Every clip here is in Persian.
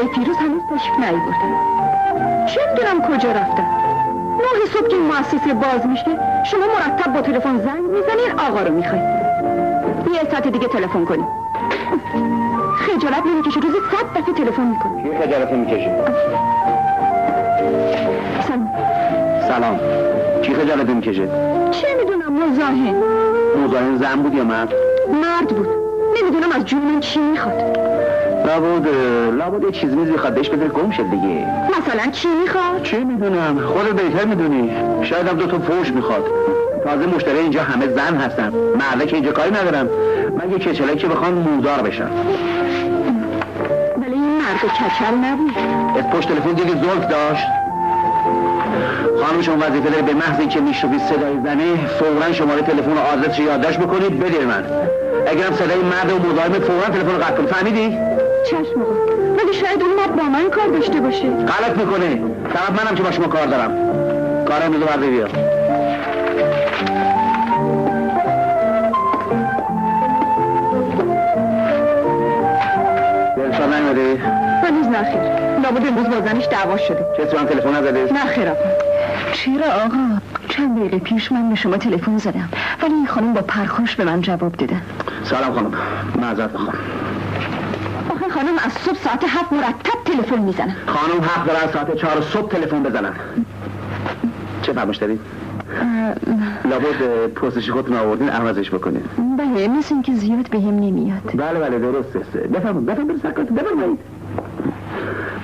آقای پیروز هنوز تشریف نیاوردن. چه میدونم کجا رفتن. 9 صبح که مؤسسه باز میشه شما مرتب با تلفن زنگ میزنین آقا رو میخواید. یه ساعت دیگه تلفن کنید. خجالت نمیکشه روزی 100 دفعه تلفن میکنی. چی خجالت نمیکشه؟ سلام. چی خجالت نمیکشه؟ چه میدونم مزاحم زن بود یا مرد بود. نمیدونم از جون چی میخواد. لابد یه چیز میخواد بهش بده گم شد دیگه. مثلا چی میخواد؟ چه میدونم خودت بهتر میدونی. شاید هم 2 تا فوش میخواد. تازه مشتری اینجا همه زن هستن. مرده که اینجا کاری ندارم. من یه کچلک که بخوام مودار بشم. ولی این مرد کچل نبود. از پشت تلفن دیگه زلف داشت. خانم شما وظیفه داره به محض اینکه میشنوی صدای زنه فوراً شماره تلفن و آدرس رو یادداشت بکنید بده من. اگرم صدای مرد و مزاحم فوراً تلفن رو قطع کن. فهمیدی؟ چشم آقا. ولی شاید اون مرد با من کار داشته باشه. غلط میکنه. فقط منم که با شما کار دارم. کارم رو برده بیا. دلشان نیومده؟ هنوز نخیر. لابد امروز با زنش دعوا شده. کسی من تلفن نزده؟ نخیر آقا. چرا آقا؟ چند دقیقه پیش من به شما تلفن زدم ولی این خانم با پرخوش به من جواب دادن. سلام خانم. معذرت میخوام. آخه خانم از صبح ساعت 7 مرتب تلفن میزنن. خانم حق دارن ساعت 4 صبح تلفن بزنن. چه فرمایش دارید؟ لابد پرسش خودتون آوردین عوضش بکنید. بله مثل این که زیاد بهم نمیاد. بله درسته. بفرمایید برید سرکارتون بفرمایید.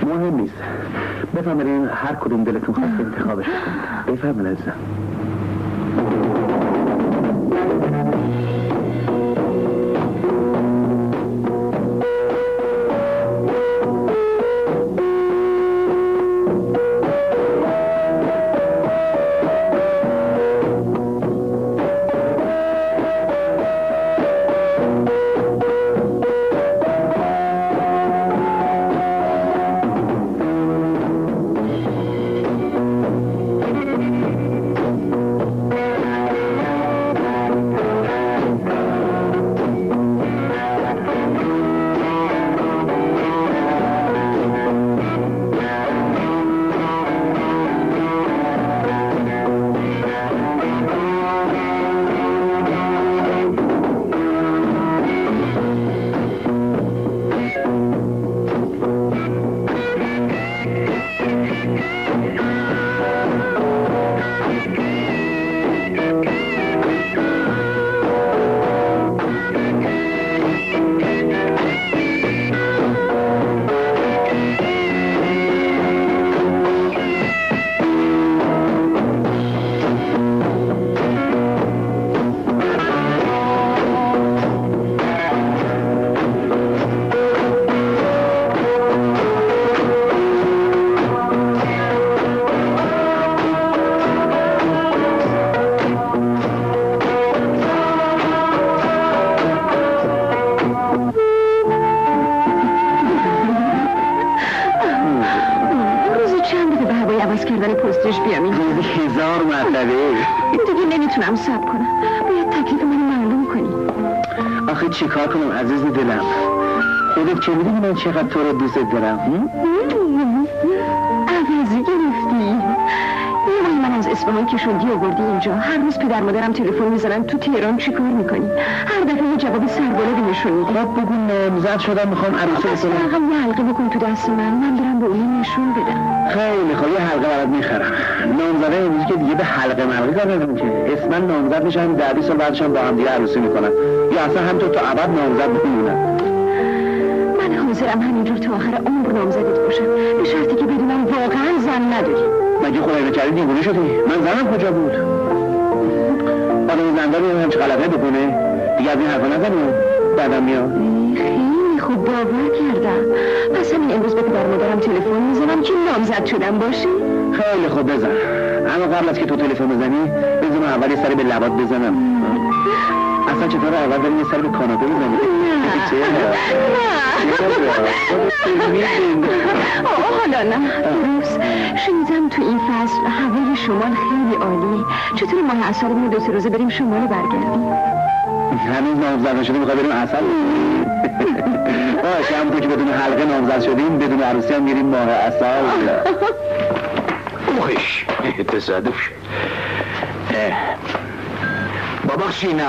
مهم نیست. بفرمایید هر کدوم دلتون خواست انتخابش کنید. بفرمایید عزیزم. چی کار کنم عزیز دلم؟ خودت چه میدونی من چقدر تو رو دوست دارم؟ عوضی گرفتی. یه من از اصفهان که شدی آوردی اینجا هر روز پدر مادرم تلفن میزنن تو تهران چی کار میکنی؟ هر دفعه یه جواب سربالایی نشون میدی. خب بگو نامزد شدم میخوام عروسی بکنم. فقط یه حلقه بکن تو دست من برم به اون نشون بدم. خیلی خوب یه حلقه برات میخرم. نامزده امروز که دیگه به حلقه مرقی کار ندارم که اسما نامزد میشن 10 سال بعدشون با هم دیگه عروسی میکنن یا اصلا همینطور تا ابد نامزد میمونن. من حاضرم همینجور تا آخر عمر نامزدت باشم به شرطی که بدونم واقعا زن نداری. مگه خدای نکرده دیوونه شدی؟ من زنم کجا بود؟ آدم زندانی همچه غلطه بکنه دیگه از این حرفا نزنیم بعدم میاد. خیلی خوب باور کردم. پس همین امروز به پدر مادرم تلفن میزنم که نامزد شدم باشی. خیلی خوب بزن. اما قبل از که تو تلفن بزنی بزنم اول یه سری به لبات بزنم. اصلا چطور اول بریم یه سری به کاناپه بزنی؟ حالا نه روز شنیدم تو این فصل هوای شمال خیلی عالیه. چطور ماه عسلمون 2-3 روزه بریم شمال برگردیم؟ هنوز نامزد نشده میخوای بریم عسل؟ باشه همونطور که بدون حلقه نامزد شدیم بدون عروسی هم میریم ماه عسل. خوش تصادف شد. ببخشی نه.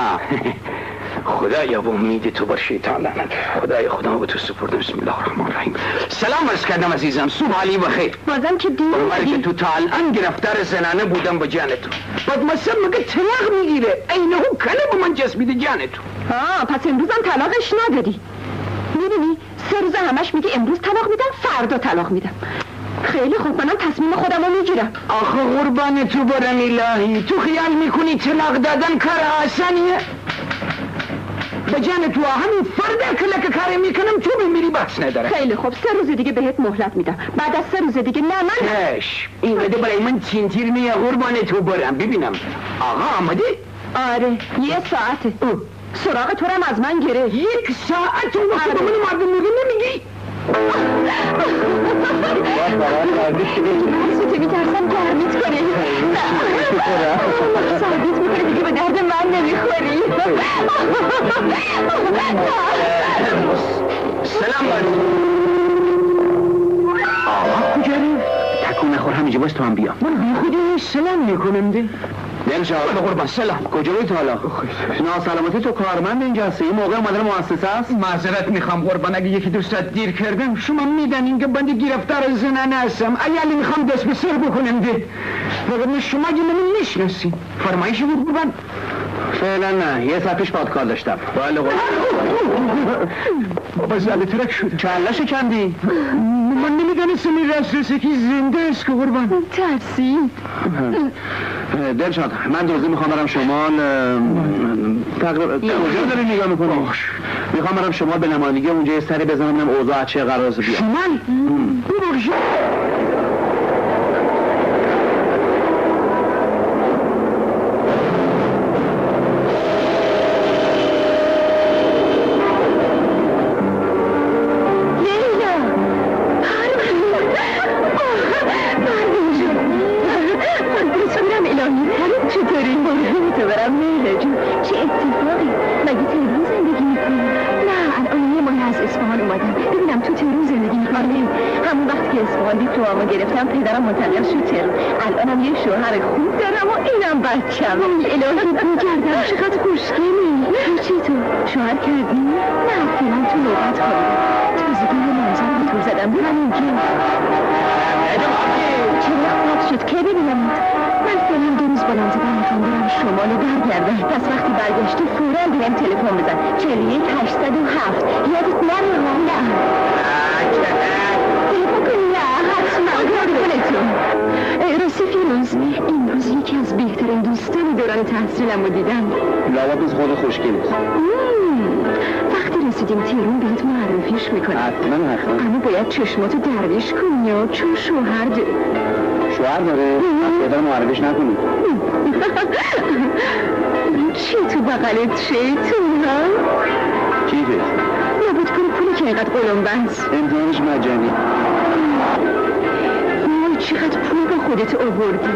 خدایا با امید تو بر شیطان لعنت. خدایا خدا به تو سپردم. بسم الله الرحمن الرحیم. سلام عرض کردم عزیزم. صبح علی بخیر. بازم که دیر که تو تا الان گرفتار زنانه بودم با جان تو. بعد مثلا مگه طلاق میگیره. اینه هم کنه به من جسمیده جان تو. پس امروز هم طلاقش ندادی. میبینی 3 روز همش میگه امروز طلاق میدم فردا طلاق میدم. خیلی خوب منم تصمیم خودم رو میگیرم. آخه قربان تو برم الهی. تو خیال میکنی طلاق دادن کار آسانیه؟ به جان تو همین فرده که کاری میکنم تو بمیری بحث نداره. خیلی خوب 3 روز دیگه بهت مهلت میدم. بعد از 3 روز دیگه نه من کش این بده برای من چینتیر میه قربان تو برم ببینم. آقا آمده؟ آره 1 ساعته. سراغ تو هم از من گره. 1 ساعت اون وقت به من مردم میگه نمیگی؟ سوتی میترسم گرمیت کنی. ثابت میکنه دیگه به درد من نمیخوری. سلام علیکم. آقا کجا رفت؟ تکون نخور همینجا باش تو هم بیا. من بی خودی سلام میکنم ده. دلشاد قربان سلام. کجا بودی حالا؟ ناسلامتی تو کارمند اینجا هستی؟ این موقع اومدن مؤسسه است؟ معذرت میخوام قربان اگه 1-2 ساعت دیر کردم شما میدانین که بنده گرفتار زنانه هستم. ایالی میخوام دست به سر بکنم ده. وگرنه شما که منو میشناسین. فرمایشی بود قربان؟ فعلا نه 1 ساعت پیش باد کار داشتم. بله قربان. بابا زده ترک شد. کله شکندی؟ من نمیدانستم این رسرسه که زنده است که قربان. ترسی؟ دلشاد من دوزی میخوام برم شمال. تقریبا کجا داری نگاه میکنی؟ میخوام برم شمال به نمایندگی اونجا یه سری بزنم ببینم اوضاع چه قراره بیاد. شمال؟ ببخشید. گرفتم پدرم منتقل شد تهران. الانم یه شوهر خوب دارم و اینم بچم. الهی بگردم چقدر خوشگلی. چی تو؟ شوهر کردی؟ نه فعلا تو نوبت خواهیم. تازگی یه منظر به تو زدم همینجا. چرا خواب شد که ببینم؟ من فعلا 2 روز بلند زدم میخوام برم شمال و برگردم. پس وقتی برگشتی فوراً بهم تلفن بزن. 41 807 یادت نره. نه راستی فیروز امروز یکی از بهترین دوستان دوران تحصیلم رو دیدم. لابد از خود خوشگل است. وقتی رسیدیم تهران بهت معرفیش میکنم. حتما اما باید چشماتو درویش کنی و چون شوهر داره. شوهر داره؟ پدر معرفیش نکنی. چی تو بغلت شیطون ها؟ چیزه؟ نبود کنی پولی که اینقدر قلم بست. امتحانش مجانی. چقدر پول با خودت آوردی؟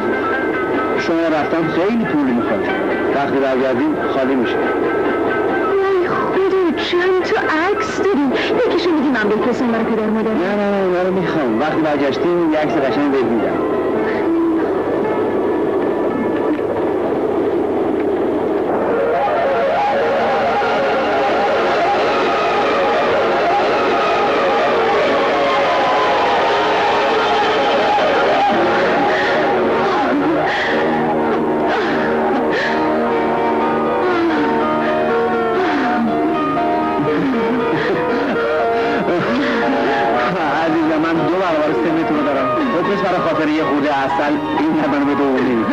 شما رفتن خیلی پول میخواد. وقتی برگردیم خالی میشه. وای خدا چند تا عکس داریم. یکیشو میدی من بفرستم برای پدر مادر؟ نه میخوام. وقتی برگشتیم یه عکس قشنگ بهت میدم. اصل این نبرم به دومی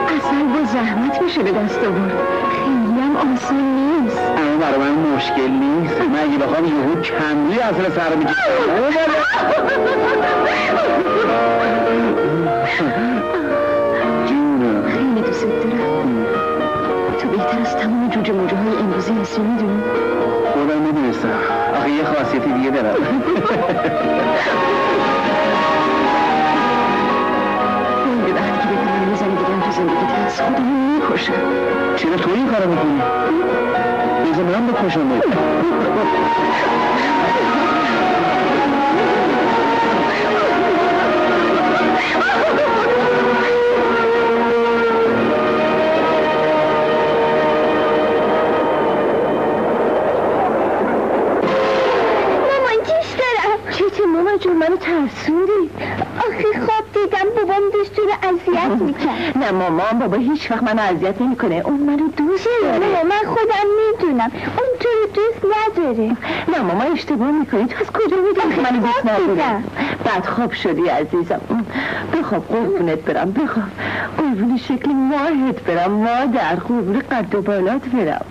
اصل با زحمت میشه به دست آورد. خیلی هم آسان نیست. اما برای من مشکل نیست. من اگه بخوام یهو کمری اصل سر میگیرم. جونم خیلی دوست دارم. تو بهتر از تمام جوجه موجه های امروزی هستی میدونی؟ خودم میدونستم. آخه یه خاصیتی دیگه دارم. زندگیت از خودمون میکشم. چرا تو این کارو میکنی؟ بذار من بکشم مامان جون منو ترسوندی. آخه خواب دیدم بابام داشت تو رو اذیت میکرد. نه مامان، بابا هیچ وقت منو اذیت نمیکنه، اون منو دوست داره. من خودم میدونم اون تو رو دوست نداره. نه مامان اشتباه میکنی، تو از کجا میدونی که منو دوست نداره؟ بعد خواب شدی عزیزم. بخواب قربونت برم، بخواب قربون شکل ماهت برم، مادر قربون قد و بالات برم.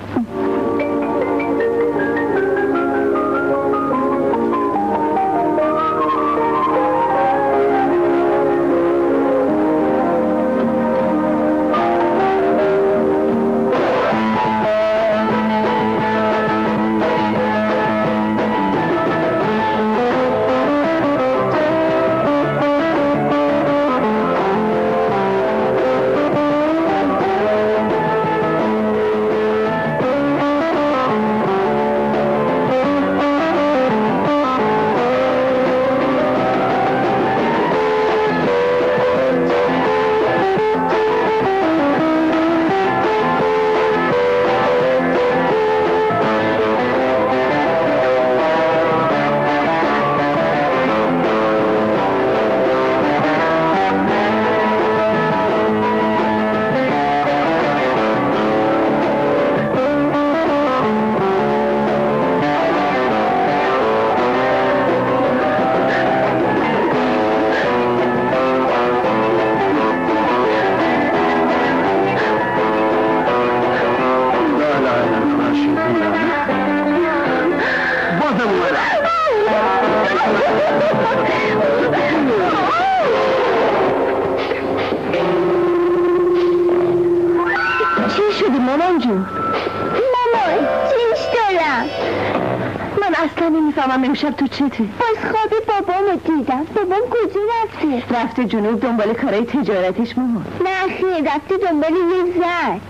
امشب تو چته؟ باز خواب بابامو دیدم. بابام کجا رفته؟ رفته جنوب دنبال کارهای تجارتش مامان. نه خیر، رفته دنبال یه زن.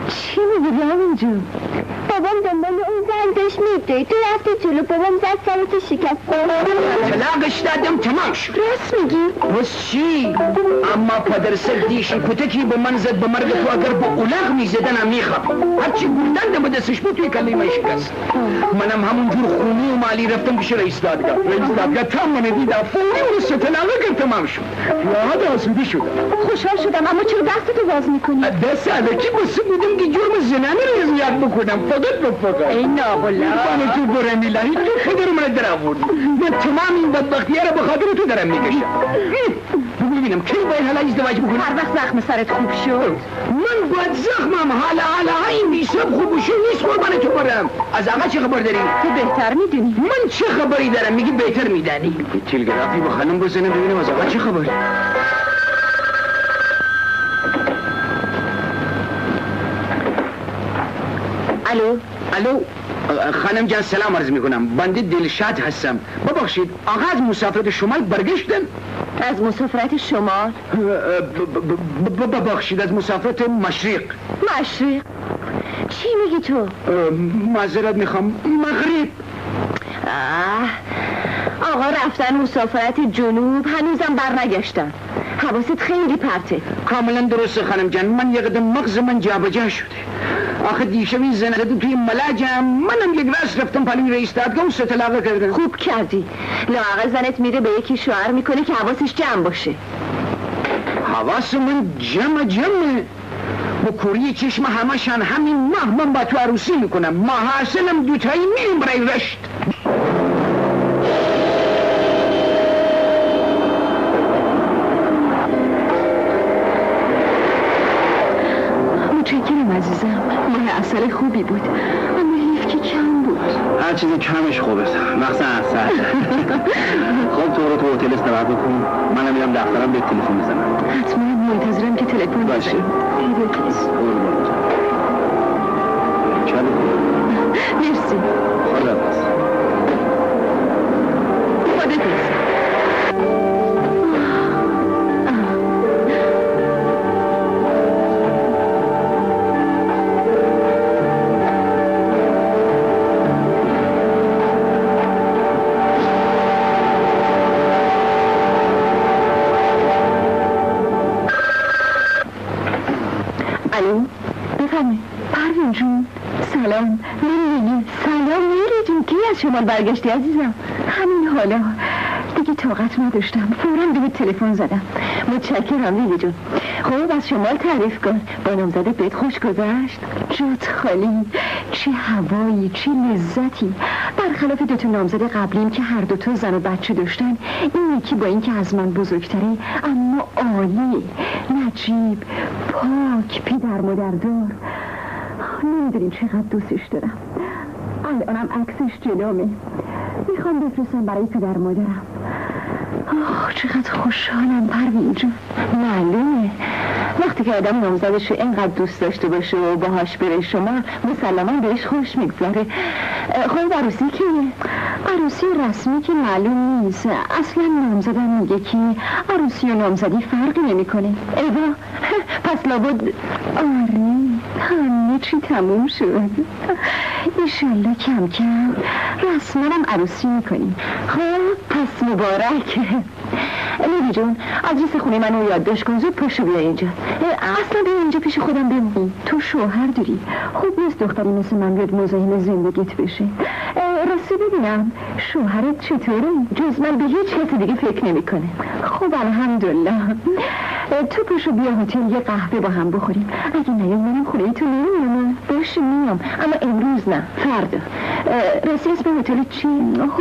چی میگی رامین جون؟ بابام دنبال اون زن داشت میده، تو رفته جلو، بابام زد سرتو شکست. طلاقش دادم تمام شد. راست میگی؟ بس چی؟ اما پدر سردیشی کتکی به من زد به مرگ تو، اگر با اولاغ میزدنم میخواب. هرچی گردن به دستش بود توی کلمه شکست. منم همونجور خونی و مالی رفتم پیش رئیس دادگاه تا من دیدم فوری اون سه طلاقه تمام شد. یاد آسوده شدم. خوشحال شدم، اما چرا دستتو باز میکنی؟ دست علکی بسه بودم که جرم زنانه رو ازیاد بکنم. فقط ای نابلا من تو برم الهی تو پدر من در آوردی. من تمام این بدبختیه رو به خاطر تو دارم میکشم. ببینم کی باید حالا ازدواج بکنم؟ هر وقت زخم سرت خوب شد. من باید زخمم حالا این بیسب خوب شد نیست قربان تو برم. از آقا چه خبر داری؟ تو بهتر میدونی. من چه خبری دارم میگی بهتر میدانی؟ تلگرافی با خانم بزنم ببینم از آقا چه خبر. الو خانم جان سلام عرض میکنم. بنده دلشاد هستم. ببخشید آقا از مسافرت شمال برگشتن؟ از مسافرت شمال؟ ببخشید از مسافرت مشرق. چی میگی تو؟ معذرت میخوام، مغرب. آقا رفتن مسافرت جنوب، هنوزم برنگشتن. حواست خیلی پرته. کاملا درسته خانم جان، من یه قدم مغز من جابجا شده. آخه دیشب این زن زدم توی ملاجم، منم یک راست رفتم پلوی رئیس دادگاه و سه طلاقه کردم. خوب کردی. لااقل زنت میره به یکی شوهر میکنه که حواسش جمع باشه. حواس من جمعه. با کوری چشم همشان همین ماه من با تو عروسی میکنم. محاصلم دوتایی میریم برای رشت. متشکرم عزیزم، ماه عسل خوبی بود، اما حیف که کم بود. هر چیزی کمش خوبه، مخصوصا عسل. خب تو رو تو هتل استراحت بکن، منم میرم دفترم به تلفن بزنم. حتما منتظرم که تلفن باشه. خداحافظ. مرسی. خداحافظ. الو بفرمایید. پروین جون سلام. لیلی سلام. لیلی جون کی از شمال برگشتی عزیزم؟ همین حالا دیگه طاقت نداشتم، فوراً به تلفن زدم. متشکرم لیلی جون. خب از شمال تعریف کن. با نامزده بهت خوش گذشت؟ جات خالی، چه هوایی، چه لذتی. برخلاف دوتا نامزد قبلیم که هر دوتا زن و بچه داشتن، این یکی با اینکه از من بزرگتره اما عالی، نجیب، پاک، پدر مادردار. نمیدونیم چقدر دوستش دارم. الانم عکسش جلومه، میخوام بفرستم برای پدر مادرم. چقدر خوشحالم پروین جون. معلومه وقتی که آدم نامزدش رو اینقدر دوست داشته باشه و باهاش بره شما، مسلما بهش خوش میگذاره. خب عروسی کیه؟ عروسی رسمی که معلوم نیست. اصلا نامزدم میگه که عروسی و نامزدی فرقی نمیکنه. ایوا پس لابد آره همه چی تموم شد. ایشالله کم کم رسمانم عروسی میکنیم. خب پس مبارک. لیلی جون آدرس خونه منو یادداشت کن، زود پشو بیا اینجا. اصلا بیا اینجا پیش خودم بمون. تو شوهر داری، خوب نیست دختری مثل من بیاد مزاحم زندگیت بشه. راستی ببینم شوهرت چطوره؟ جز من به هیچ کسی دیگه فکر نمیکنه. خب الحمدلله. تو پشو بیا هتل یه قهوه با هم بخوریم. اگه نیام منم خونه تو نمیام. باشه میام، اما امروز نه، فردا. راستی اسم هتل چی؟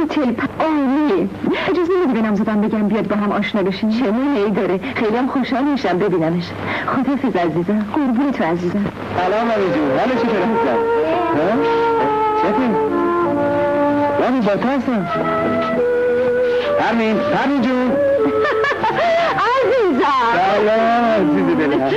هتل عالی. اجازه میدی بنام زدم بگم بیاد با هم آشنا بشیم. چه معنی داره؟ خیلی هم خوشحال میشم ببینمش. خداحافظ عزیزم. قربون تو عزیزم. سلام علی جون. حالا چطوره هستم؟ چطور؟ یعنی با تو هستم. پروین جون. عزیزم. سلام عزیز دلم.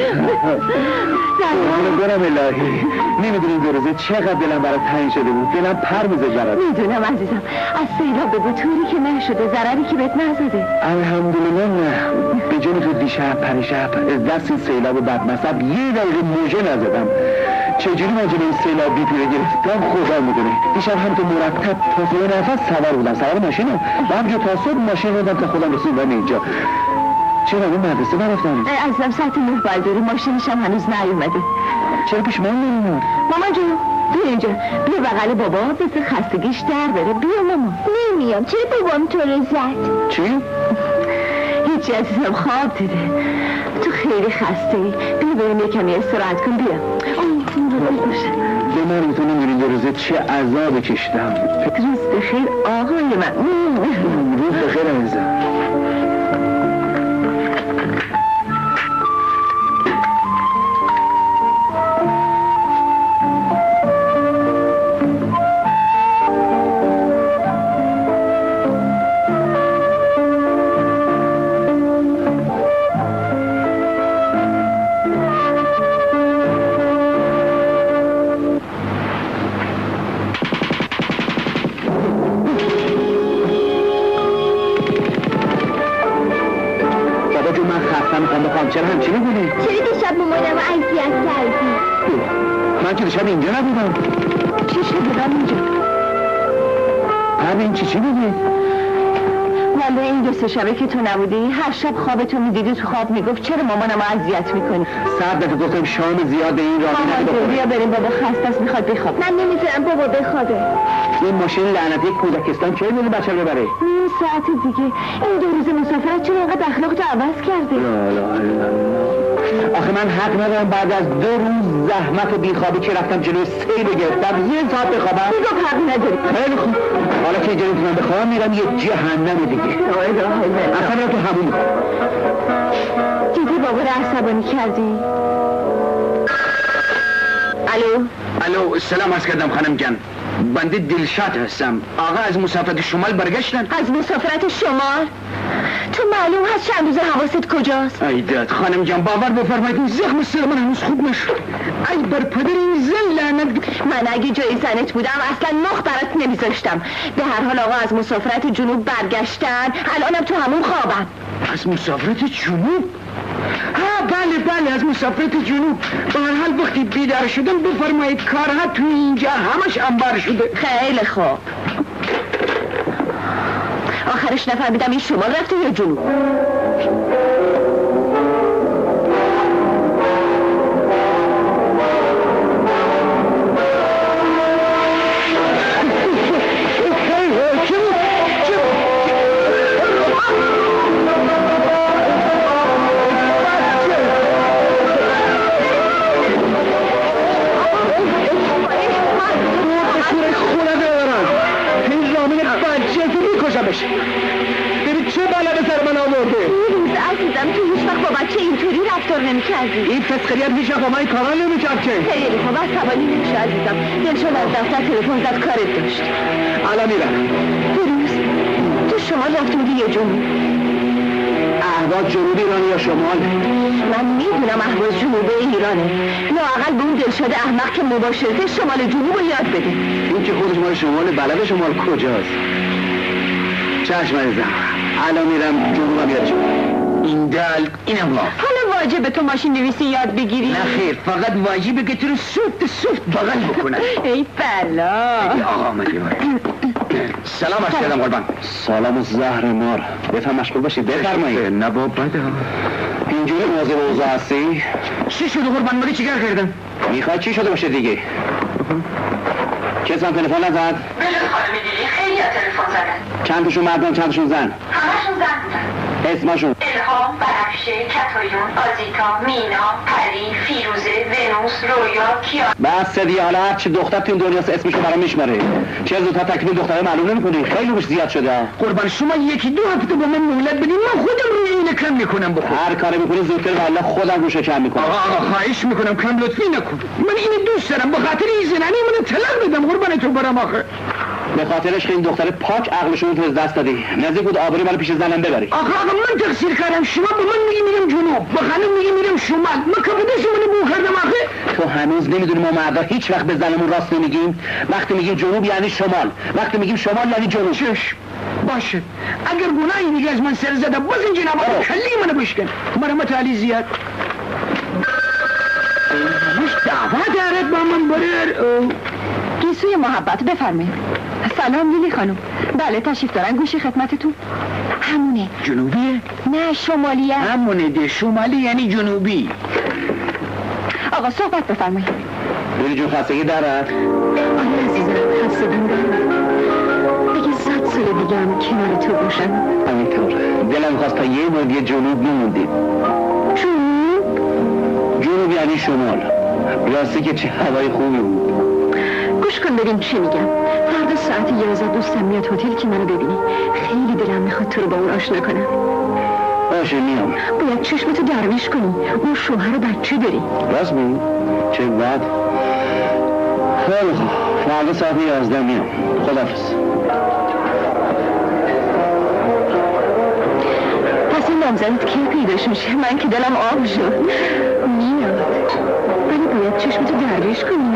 سلام برم الهی. نمیدونی دو روزه چقدر دلم برات تنگ شده بود. دلم پر میزد برات. میدونم عزیزم. از سیلاب بگو طوری که نشده، ضرری که بهت نزده. الحمدلله نه. به جون تو دیشب پریشب از دست این سیلاب بدمصب یه دقیقه موجه نزدم. چجوری من جلوی سیلاب بی پیره گرفتم خدا میدونه. دیشب هم تو مرتب تا سه نفس سوار بودم، سوار ماشینم و همجور تا صبح ماشین بودم تا خودم رسیدم اینجا. چرا اون مدرسه نرفتم؟ عزیزم ساعت 9 بعد داری، ماشینش هم هنوز نیومده. چرا پیش من نمیاد؟ مامان جون بیا اینجا، بیا بغل بابا، بس خستگیش در بره. بیا مامان. نمیام. چرا بابام تو رو زد؟ چی؟ هیچی عزیزم، خواب دیده. تو خیلی خسته ای، بیا بریم یه کمی استراحت کن. بیا. به من تو نمیدونی دو روزه چه عذاب کشیدم. روز بخیر آقای من. روز بخیر عزیزم. چرا همچی می‌کنی؟ چرا دیشب مامانم اذیت کردی؟ من که دیشب اینجا نبودم. چی شده اینجا؟ پروین چی بودی؟ والا این دو سه شبه که تو نبودی هر شب خوابتو میدیدی، تو خواب میگفت چرا مامانم اذیت میکنی. صبر دفعه گفتم شام زیاد این راه نده. بیا بریم، بابا خسته است میخواد بخواب. من نمیذارم بابا بخوابه. این ماشین لعنتی کودکستان چه می‌دونی بچه رو ببره؟ نیم ساعت دیگه. این دو روز مسافرت چرا اینقدر اخلاقتو عوض کرده؟ آخه من حق ندارم بعد از 2 روز زحمت و بیخوابی که رفتم جلوی سیل گرفتم 1 ساعت بخوابم. میگم حق نداری. خیلی خوب، حالا که اینجا میتونم بخوابم میرم یه جهنم دیگه. اصلا رو تو همون دیدی بابا رو عصبانی کردی؟ الو سلام عرض کردم خانم جان. بنده دلشاد هستم. آقا از مسافرت شمال برگشتن؟ از مسافرت شمال؟ تو معلوم هست چند روز حواست کجاست؟ ای داد خانم جان باور بفرمایید این زخم سر من هنوز خوب نشد. ای بر پدر این زن لعنت. من اگه جای زنت بودم اصلا نخ برات نمیذاشتم. به هر حال آقا از مسافرت جنوب برگشتن، الانم تو همون خوابم. از مسافرت جنوب؟ ها بله از مسافرت جنوب. به هر حال وقتی بیدار شدم بفرمایید کارها تو اینجا همش انبار شده. خیلی خوب. آخرش نفهمیدم این شمال رفته یا جنوب. نمی‌کردی. این تسخیریت هیچ وقت با من کارا نمی‌کرد که. خیلی خوب عصبانی نمیشه عزیزم. دلشاد از دفتر تلفن زد کارت داشت. الان میرم. دیروز تو شمال رفته بودی یه جنوب. اهواز جنوب ایران یا شمال؟ من میدونم اهواز جنوب ایرانه. لااقل به اون دلشاد احمق که مباشرت شمال جنوب رو یاد بده. این که خودش مال شمال، بلد شمال کجاست؟ چشم عزیزم. الان میرم جنوبم یاد شد. این دل اینم ها. حالا واجبه تو ماشین نویسی یاد بگیری؟ نه خیر، فقط واجبه که تو رو سفت بغل بکنن. ای بلا. آقا آمدی باید. سلام عرض کردم قربان. سلام و زهر مار. بفهم مشغول باشید بفرمایید. نه با بده. اینجوری مواظب اوضاع هستی؟ چی شده قربان مالی چیکار کردم؟ میخواد چی شده باشه دیگه؟ کسی هم تلفن نزد؟ بله خانم دیدی خیلی تلفن زدن. چند تاشون مردم چند تاشون زن؟ همشون زن بودن. اسمشون؟ الهام، بنفشه، کتایون، آزیتا، مینا، پری، فیروزه، ونوس، رویا، کیا. بس دیگه حالا هر چی دختر تو این دنیاست اسمشو برام میشماره. چه زودتر تکلیف دختره معلوم نمی‌کنی؟ خیلی روش زیاد شده. قربان شما یکی دو هفته با من مهلت بدین من خودم روی این کم میکنم بخور. هر کاری می‌کنی زودتر والله خودم روش کم می‌کنم. آقا خواهش میکنم کم لطفی نکن. من اینو دوست دارم به خاطر این زنانی من طلاق بدم قربان تو برام آخه. به خاطرش که این دختر پاک عقلشون رو از دست دادی. نزدیک بود آبروی منو پیش زنم ببری. آقا من تقصیر کردم شما به من میگی میرم جنوب به خانم میگی میرم شمال من کبودش منو بو کردم آخه. تو هنوز نمیدونی ما مردا هیچ وقت به زنمون راست نمیگیم. وقتی میگیم جنوب یعنی شمال، وقتی میگیم شمال یعنی جنوب. چشم باشه اگر گناهی دیگه از من سر زده باز این جناب کلی منو بشکن. مرحمت علی زیاد مش دعوا دارد با من برر. گیسوی محبت بفرمایید. سلام لیلی خانم. بله تشریف دارن گوشی خدمتتون. همونه. جنوبیه؟ نه شمالیه. همونه ده شمالی یعنی جنوبی. آقا صحبت بفرمایید. لیلی جون خستگی دارد؟ آره عزیزم خستگی دارم. اگه 100 سال دیگه هم کنار تو باشم. همینطور. دلم خواست تا یه ماه دیگه جنوب میموندیم. جنوب یعنی شمال. راستی که چه هوای خوبی بود. گوش کن ببین چی میگم. فردا ساعت 11 دوستم میاد هتل که منو ببینی. خیلی دلم میخواد تو رو با اون آشنا کنم. باشه میام. باید چشمتو درویش کنی. اون شوهر و بچه داری. راست میگی؟ چه بد. خیلی خوب. فردا ساعت 11 میام. خداحافظ. پس این نامزدت کی پیداش میشه؟ من که دلم آب شد. میاد. ولی باید چشمتو درویش کنی.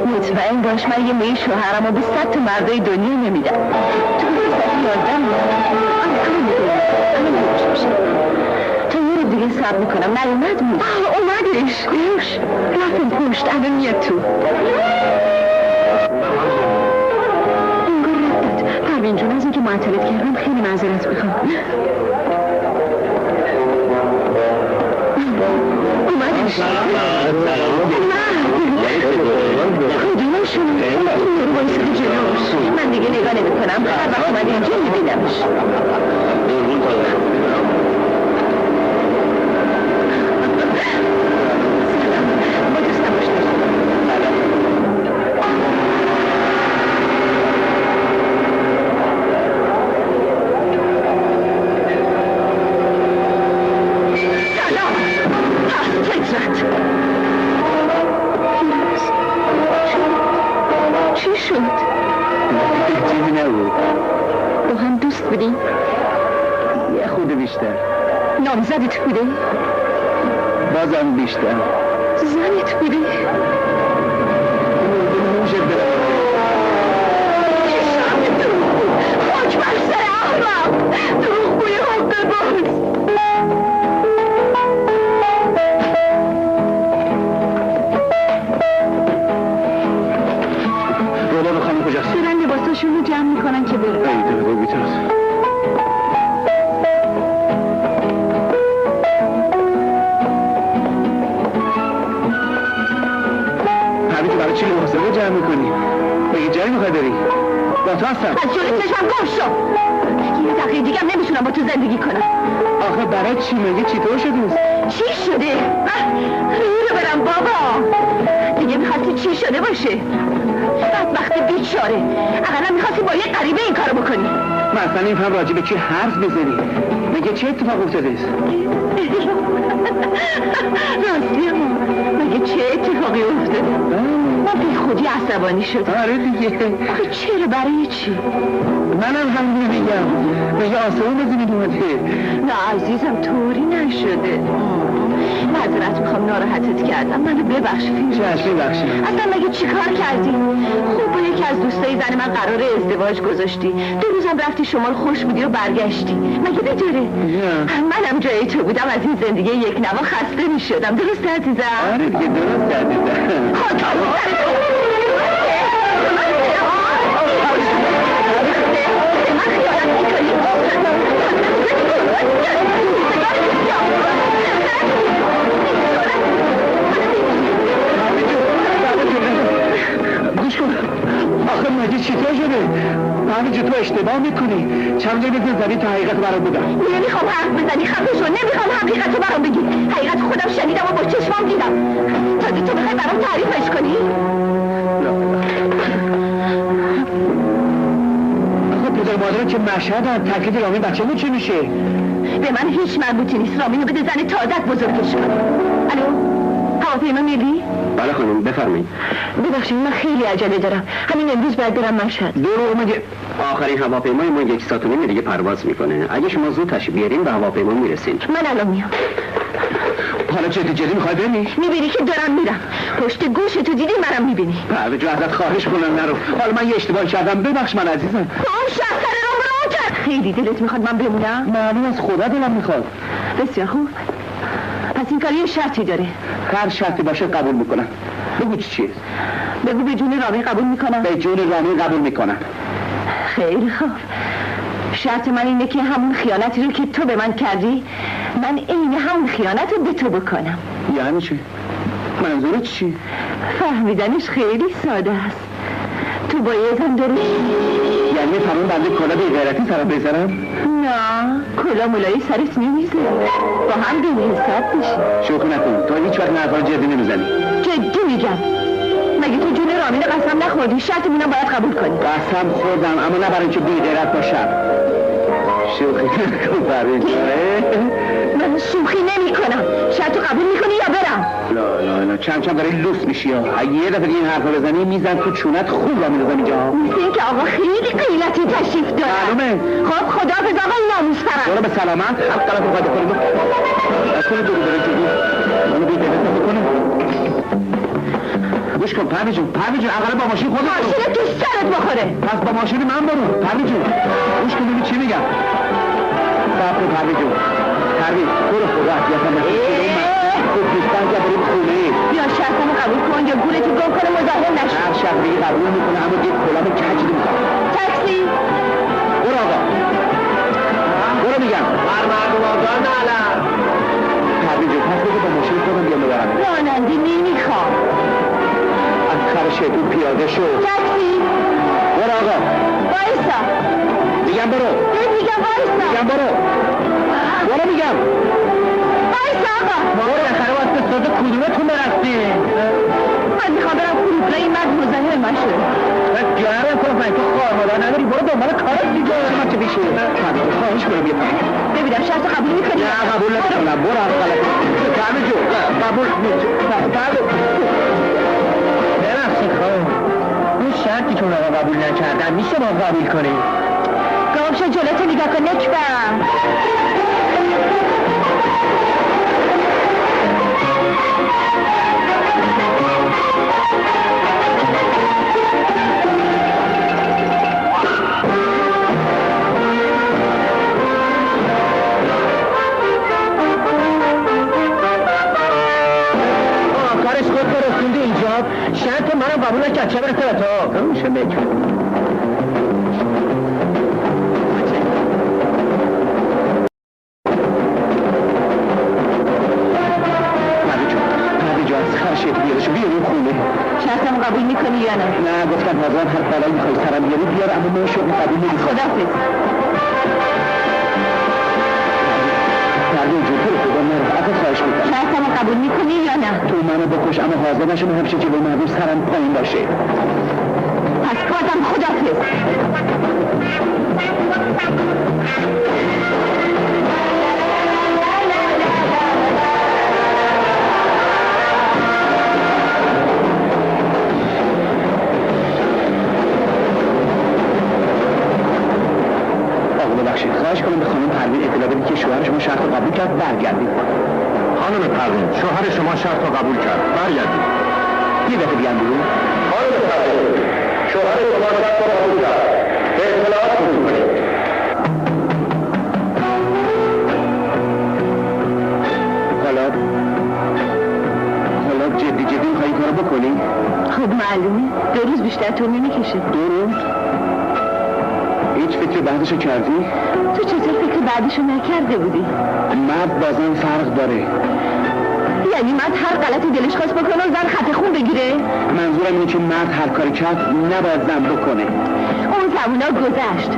مطمئن باش من یه می شوهرم و به 100 تا مردای دنیا نمیدم. تو بگو ساعت 11 میاد. الان میدونش میشه. تا یه رو دیگه صبر میکنم. نیومد بود. اومدش. گوش. رفتم پشت. الان میاد تو. انگار رفتت. پروین جون از اینکه معطلت کردم خیلی معذرت میخوام. اومدش. خودمون شما این رو بایسته جلوش. من دیگه نگاه نمی کنم. هر وقت اومد اینجا میبینمش. با دوستم باشتش. سلام. فطرت. چی شد؟ چیزی نبود. با هم دوست بودیم؟ یه خود بیشتر. نامزدت بوده؟ بازم بیشتر. زنت بوده؟ خاک بر سر احمق. دروغگوی حقه باز. رولا رو خانم کجاست؟ دارن لباساشون رو جمع میکنن که بره. ای داره بگو بیترست. حبیبی برای چی لباسه رو جمع میکنی؟ بگی جایی میخوای بری؟ با تو هستم. از جلوی چشمم گم شو. یه دقیقه دیگه هم نمیتونم با تو زندگی کنم. آخه برای چی میگه چطور شدیست؟ چی شده؟ رو برم بابا. دیگه میخواستی چی شده باشه؟ بدبخت بیچاره. اقلا میخواستی با یه غریبه این کارو بکنی. مثلا این هم راجع به چی حرف بزنی؟ مگه چه اتفاق افتاده است؟ راستی مگه چه اتفاقی افتاده؟ من بی خودی عصبانی شدم. آره دیگه. آخه چرا؟ برای چی؟ منم همینو میگم. مگه آسمون بزنید اومده؟ نه عزیزم طوری نشده. معذرت میخوام ناراحتت کردم. منو ببخش فیروز. چشم ببخشید. اصلا مگه چی کار کردی؟ خب با یکی از دوستای زن من قرار ازدواج گذاشتی. 2 روزم رفتی شمال خوش بودی و برگشتی. مگه بداره؟ منم جای تو بودم از این زندگی یک نوا خسته میشدم. درست عزیزم؟ آره دیگه درست عزیزم. گوش کن. آخه مگه چیکار شده؟ همینجا تو اشتباه میکنی. چند جای بزن زنی تا حقیقت برام بودم. نمیخوام حرف بزنی، خفه شو. نمیخوام حقیقت رو برام بگی. حقیقت خودم شنیدم و با چشمام دیدم. تازه تو بخوای برام تعریفش کنی؟ آخه پدر مادرم که مشهدن. تکلیف رامین بچه‌مون چی میشه؟ به من هیچ مربوطی نیست. رامینو بده زن تازت بزرگش کن. الو هواپیما میلی؟ بله خانم بفرمایید. ببخشید من خیلی عجله دارم. همین امروز باید برم مشهد. دروغ میگه. آخرین هواپیمای ما 1 ساعت و نیم دیگه پرواز میکنه. اگه شما زود تشریف بیارین به هواپیما میرسین. من الان میام. حالا جدی میخوای بری؟ میبینی که دارم میرم. پشت گوش تو دیدی منم میبینی. بله جو ازت خواهش کنم نرو. حالا من یه اشتباه کردم ببخش من عزیزم. اون شهر رو کرد. خیلی دلت میخواد من بمونم؟ معلوم از خدا دلم میخواد. بسیار خوب. پس این کار یه شرطی داره. هر شرطی باشه قبول میکنم. بگو چیه؟ بگو به جون رامین قبول میکنم. به جون رامین قبول میکنم. خیلی خوب. شرط من اینه که همون خیانتی رو که تو به من کردی من عین همون خیانت رو به تو بکنم. یعنی چی؟ منظورت چی؟ فهمیدنش خیلی ساده است. تو بایزم داری؟ یعنی فرون بنده کلا بی غیرتی سرم بزنم؟ نه کلا مولایی سرت نمیزه. با هم بین حساب میشه. شوخی نکن. تو هیچ وقت نرفان جدی نمیزنی. جدی میگم. مگه تو جون رامین قسم نخوردی؟ شرطمونم باید قبول کنی. قسم خوردم اما نه برای اینکه بی غیرت باشم. شوخی نکن برای من شوخی نمی کنم. شرط قبول میکنی یا برم؟ لا چند داری لوس میشی ها. اگه یه دفعه این حرفا بزنی میزن تو چونت خوب را میرزم اینجا. مثل این که آقا خیلی قیلتی تشریف داره. معلومه. خب خداحافظ آقا ناموس پرست. برو به سلامت. حق طرف رو قاعده کنیم. اصلا دورو داره جدی. منو بی غیرت نکنه. گوش کن پرویز جون اقلا با ماشین خودت برو. ماشین تو سرت بخوره. پس با ماشین من برو پرویز جون. گوش کن ببین چی میگم. صبر پرویز جون. پرویز برو خدا احتیاطم بشه. خوب دوستان که بریم خونه. یا شرطمو قبول کن یا گولتو گم کنه مزاحم نشو. هر شب دیگه قبول میکنه اما دیگه کلام کج نمیکنه. تاکسی. برو آقا. برو میگم. مردم آقا نه. پرویز جون پس بگو با ماشین خودم بیام ببرم. راننده نمیخوام. از خرشتون پیاده شو. تاکسی. برو آقا. وایسا. میگم برو. میگم وایسا. میگم برو. برو میگم. وایسا آقا. برو بالاخره واسه صد کدومتون برستی. من میخوام برم فرودگاه این مرد مزاحم من شده. جهرم کنم تو خواه مادر نداری برو دنبال کارت دیگه. من چه بیشه؟ خواهش برو بیا. ببینم شرط قبول میکنی؟ نه قبول نکنم برو هم غلط. فهمی جو قبول ببخشید خواهم اون شرطی که اونا قبول نکردن میشه ما قبول کنیم. گام شو جلوتو نگاه کن نکبرم. شرط منم قبول نکرد چه برسه تو؟ میشه بکن پروی جو از خرشت بیارشو بیاریم خونه. شرطم قبول میکنی یا نه؟ نه گفتم حاضرم هر بلایی میخوای سرم بیاری بیار اما من شغل قبول نمیکنم. خداحافظ. پروی جو تو خدا نرو ازت خواهش میکنم. شرطم قبول میکنی یا نه؟ تو منو بکش اما حاضر نشم همیشه جلوی مردم سرم پایین باشه. پس بازم خداحافظ. خواهش کنم به خانم پروین اطلاع بدید که شوهر شما شرط رو قبول کرد برگردید. خانم پروین شوهر شما شرط رو قبول کرد برگردید. یه دفعه بیان برون. خانم پروین شوهر شما شرط رو قبول کرد. به اطلاعات قبول کنید. حالا جدی میخوایی کارو بکنی؟ خب معلومه 2 روز بیشتر طول نمیکشه. 2 روز؟ هیچ فکر بعدشو کردی؟ تو چطور فکر بعدشو نکرده بودی؟ مرد بازم فرق داره. یعنی مرد هر غلطی دلش خواست بکنه و زن خط خون بگیره؟ منظورم اینه که مرد هر کاری کرد نباید زن بکنه. اون زمونا گذشت.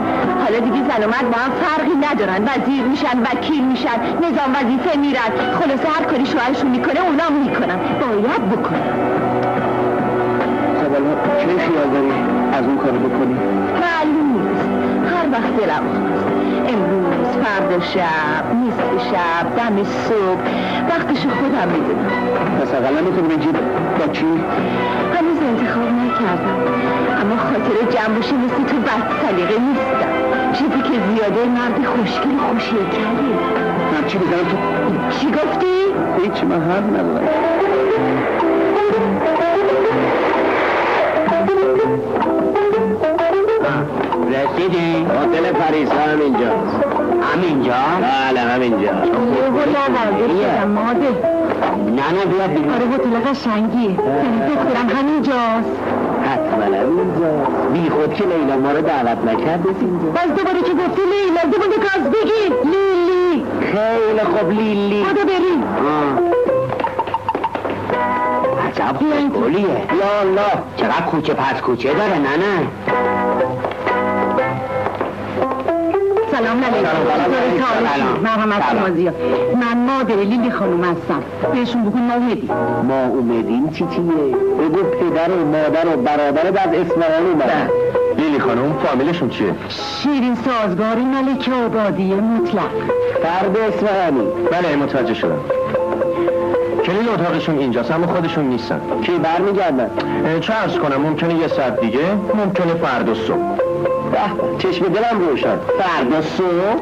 حالا دیگه زن و مرد با هم فرقی ندارن. وزیر میشن، وکیل میشن، نظام وظیفه میرن. خلاصه هر کاری شوهرشون میکنه اونا میکنن. باید بکنن. خب حالا چه خیال داری از اون کارو بکنی؟ معلوم نیست. هر وقت دلم خواست. امروز، فردا شب، نصف شب، دم صبح، وقتشو خودم میدونم. پس اقلا میتونی بگی با کی؟ هنوز انتخاب نکردم. اما خاطر جمع باشه مثل تو بد سلیقه نیستم. چیزی که زیاده مرد خوشگل و خوش‌هیکله. من چی بزنم تو؟ چی گفتی؟ هیچ، من حرف ندارم. رسیدی؟ هتل پریسا همینجاست. همینجا؟ بله همینجا. یه گل نورده شدم ماده. نه بیا بیرون. آره هتل قشنگیه. فکر کنم همینجاست. حتما همینجاست. بی خود که لیلا ما رو دعوت نکرد اینجا. باز دوباره که گفتی لیلا دوباره که از بگی لیلی. خیلی خوب لیلی. خدا بریم. عجب خوشگلیه. یا الله چقدر کوچه پس کوچه داره نه. سلام علیکم. سلام. مرحمت شما زیاد. من مادر لیلی خانم هستم. بهشون بگو ما اومدیم. ما اومدیم چیه؟ بگو پدر و مادر و برادر در اصفهان اومدن. لیلی خانم فامیلشون چیه؟ شیرین سازگاری ملک آبادی مطلق. فرد اصفهانی. بله متوجه شدم. کلید اتاقشون اینجاست اما خودشون نیستن. کی برمیگردن؟ چه عرض کنم ممکنه یه ساعت دیگه، ممکنه فردا صبح. چشم دلم روشن. فردا صبح؟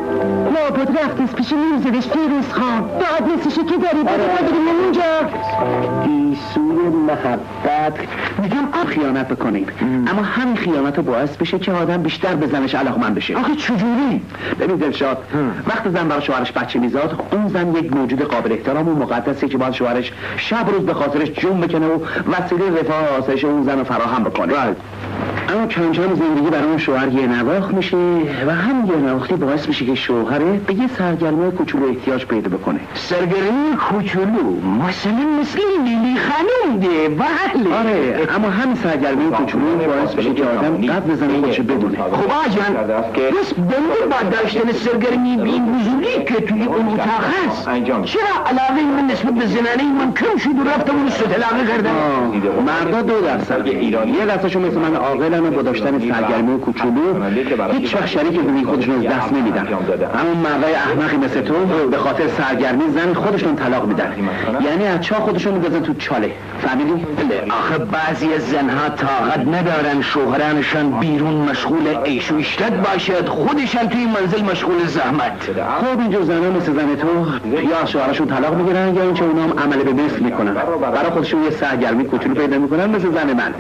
لابد رفت از پیش میرزدش فیروز خان. به آدرسشو که داری بده ما بریم اونجا. بیسوی محبت. میگم خیانت بکنیم، اما همین خیانت رو باعث بشه که آدم بیشتر به زنش علاقمند بشه. آخه چجوری؟ ببین دلشاد، وقتی زن برای شوهرش بچه میزاد، اون زن یک موجود قابل احترام و مقدسه که باید شوهرش شب روز به خاطرش جون بکنه و وسیله رفاه و آسایش اون زن رو فراهم بکنه. اما کم کم زندگی برای اون شوهر یه نواخت میشه و هم یه نواختی باعث میشه که شوهره به یه سرگرمی کوچولو احتیاج پیدا بکنه. سرگرمی کوچولو مثل لیلی خانم ده. بله. آره، اما همین سرگرمی کوچولو باعث میشه که آدم قد بزنه خودش بدونه. خب آجان بس بنده با داشتن سرگرمی به این بزرگی که توی اون اتاق هست چرا علاقه من نسبت به زنانه من کم شد و رفتم اون ستلاقه کردم؟ مردا 2%. یه دستشون مثل من عاقلن و با داشتن سرگرمی کوچولو هیچ وقت شریک زندگی خودشون از دست نمیدن. اما مردای احمقی مثل تو به خاطر سرگرمی زن خودشون طلاق میدن. یعنی از چاه خودشون میندازن تو چاله. فهمیدی؟ آخه بعضی از زنها طاقت ندارن شوهرانشان بیرون مشغول عیش و عشرت باشد، خودشان توی منزل مشغول زحمت. خب اینجور زنها مثل زن تو یا از شوهرشون طلاق میگیرن یا اینکه اونا هم عمل به مثل میکنن، برای خودشون یه سرگرمی کوچولو پیدا میکنن مثل زن من.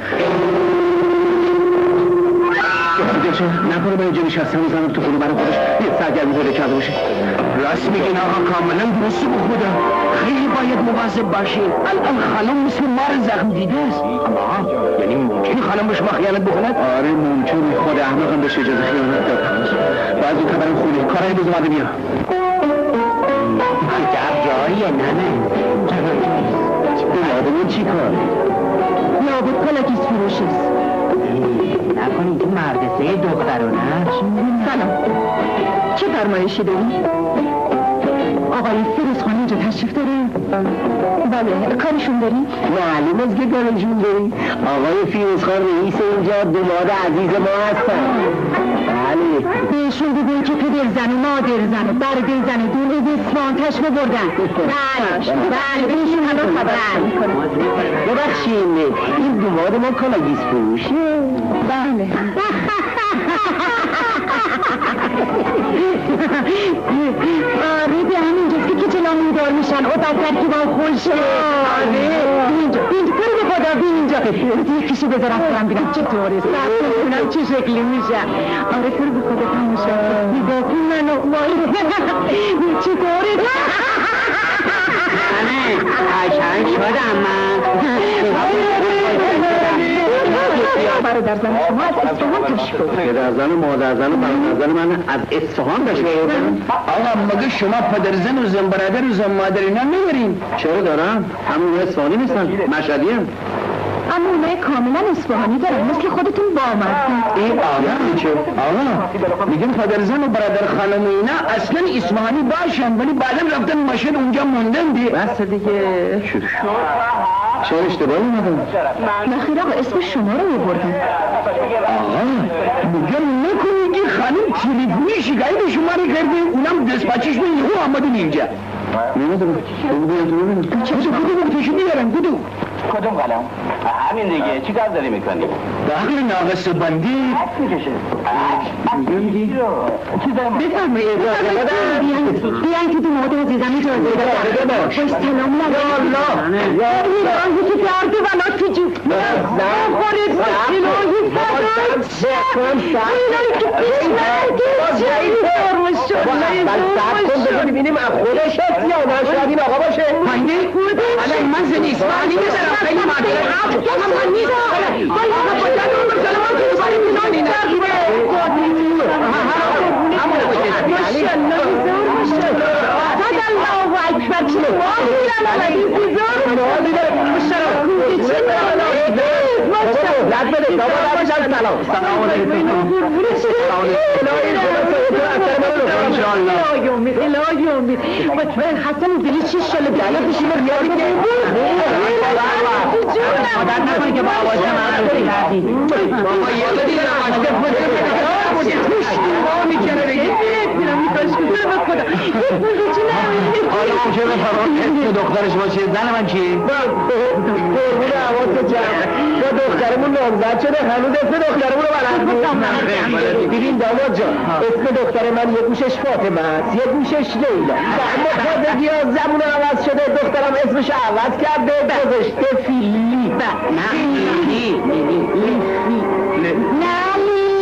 نکنه من اینجا نشستم و زنم تو خونه برای خودش یه سرگرمی پیدا کرده باشه. راست میگین آقا، کاملا درسته به خدا. خیلی باید مواظب باشی. الان خانم مثل مار زخم دیده است. یعنی ممکنه خانم به شما خیانت بکند؟ آره ممکنه. خود احمقم بهش اجازه خیانت داد. باید زودتر برم خونه. کارایی روز اومده بیا. عجب جاییه ننه. این آدمون چی کار؟ لابد پلاکیس فروشیست. نکنی تو مردسه دخترانه هست؟ سلام. چه فرمایشی داری؟ آقای فیروز خان اینجا تشریف داره؟ بله. کارشون داری؟ معلوم است که کارشون داری. آقای فیروز خان رئیس اینجا دولاد عزیز ما هستن. بله بهشون بگوین که پدر زن و مادر زن و برادر زن و دونه اصفهان تشم بردن. بله بهشون همه خبر میکنه. ببخشید این دوماد ما کالاگیس فروشه؟ بله. آره به همینجاست که جلومون دار میشن و بدتر که با خوشه. آره اینجا برو به خدا بی اینجا یکیشو بذار افترم بینم چطوره سب کنم چه شکلی میشه. آره برو به خدا تماشا نگاه کن منو چطوره قشنگ شدم من. برادر زن شما از اصفهان تشریف پدر زن و مادر زن و برادر زن من از اصفهان تشریف آوردن. آقا مگه شما پدر زن و زن برادر و زن مادر اینا نمیرین؟ چرا دارم؟ همون اصفهانی نیستن، مشهدی هم. اما اونای کاملا اصفهانی دارن مثل خودتون بامردن. این آقا چه؟ آقا میگم پدر زن و برادر خانم اینا اصلا اصفهانی باشن ولی بعدا رفتن مشهد اونجا موندن دی. بس دیگه چرا اشتباهی اومدن؟ نخیر آقا اسم شما رو بردن. آقا میگم نکنی که خانم تلفنی شکایت شما رو کرده اونم دستپاچش من یهو آمدن اینجا. نمیدونم بگو کدوم بکتشو بیارم کدوم؟ کدوم قلم؟ همین دیگه چی کار داری میکنی؟ داخل ناقص بندی میکشه بفرمایید بیاین که دو مورد عزیزم اجازه بدم. باش سلام یا راهی که درد و تو جو خورد و سلوهی فداد اینایی که پیش مرگه جایی فرم شد ببینیم از خودش هست یا نه شاید این آقا باشه. پنده الان من زن اسمانی بزرم خیلی مادره من نیست حسن دلی چی شله بیالا بشیم ریاضی مادر نکنی که با آواز من رو کردی بابا یه بدی نماشته حالا ممکنه بفرمان اسم دخترش باشه زن من چی؟ قربون حواست جمع با دخترمون نامزد شده هنوز اسم دخترمون رو بلد نیست. ببین داماد جان اسم دختر من یه گوشش فاطمه است یه گوشش لیلا اما تازگی ها زمون عوض شده دخترم اسمش عوض کرده گذاشته فیلی. نه لیلی نه لیلی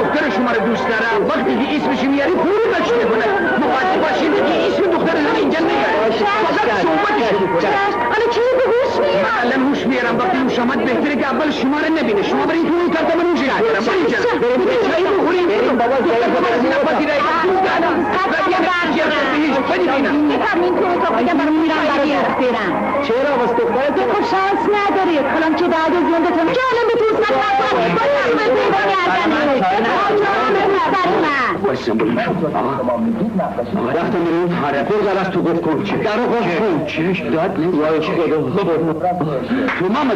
دختر شما رو دوست دارم وقتی که اسمش میاری پول داشته کنه مواظب باشید که اسم دختر هم اینجا نیاره فقط صحبتش کنه. حالا کی به هوش میاد؟ الان هوش میارم وقتی هوش آمد بهتره که اول شما رو نبینه شما برید تو کارت من هوش میارم برید جا چایی بخوریم بابا جایی بخوریم نفاتی رایی دوست دارم بگیم برگرد بهش بدی بینم همین تو تا بگم برام میرم برم چرا واسه دخترت تو خب شانس نداری حالا که بعد از زندتون که الان به توست نکنم با تقبل پیدا رفتم برون برگر از تو گفت کن در رو گفت کن چیش داد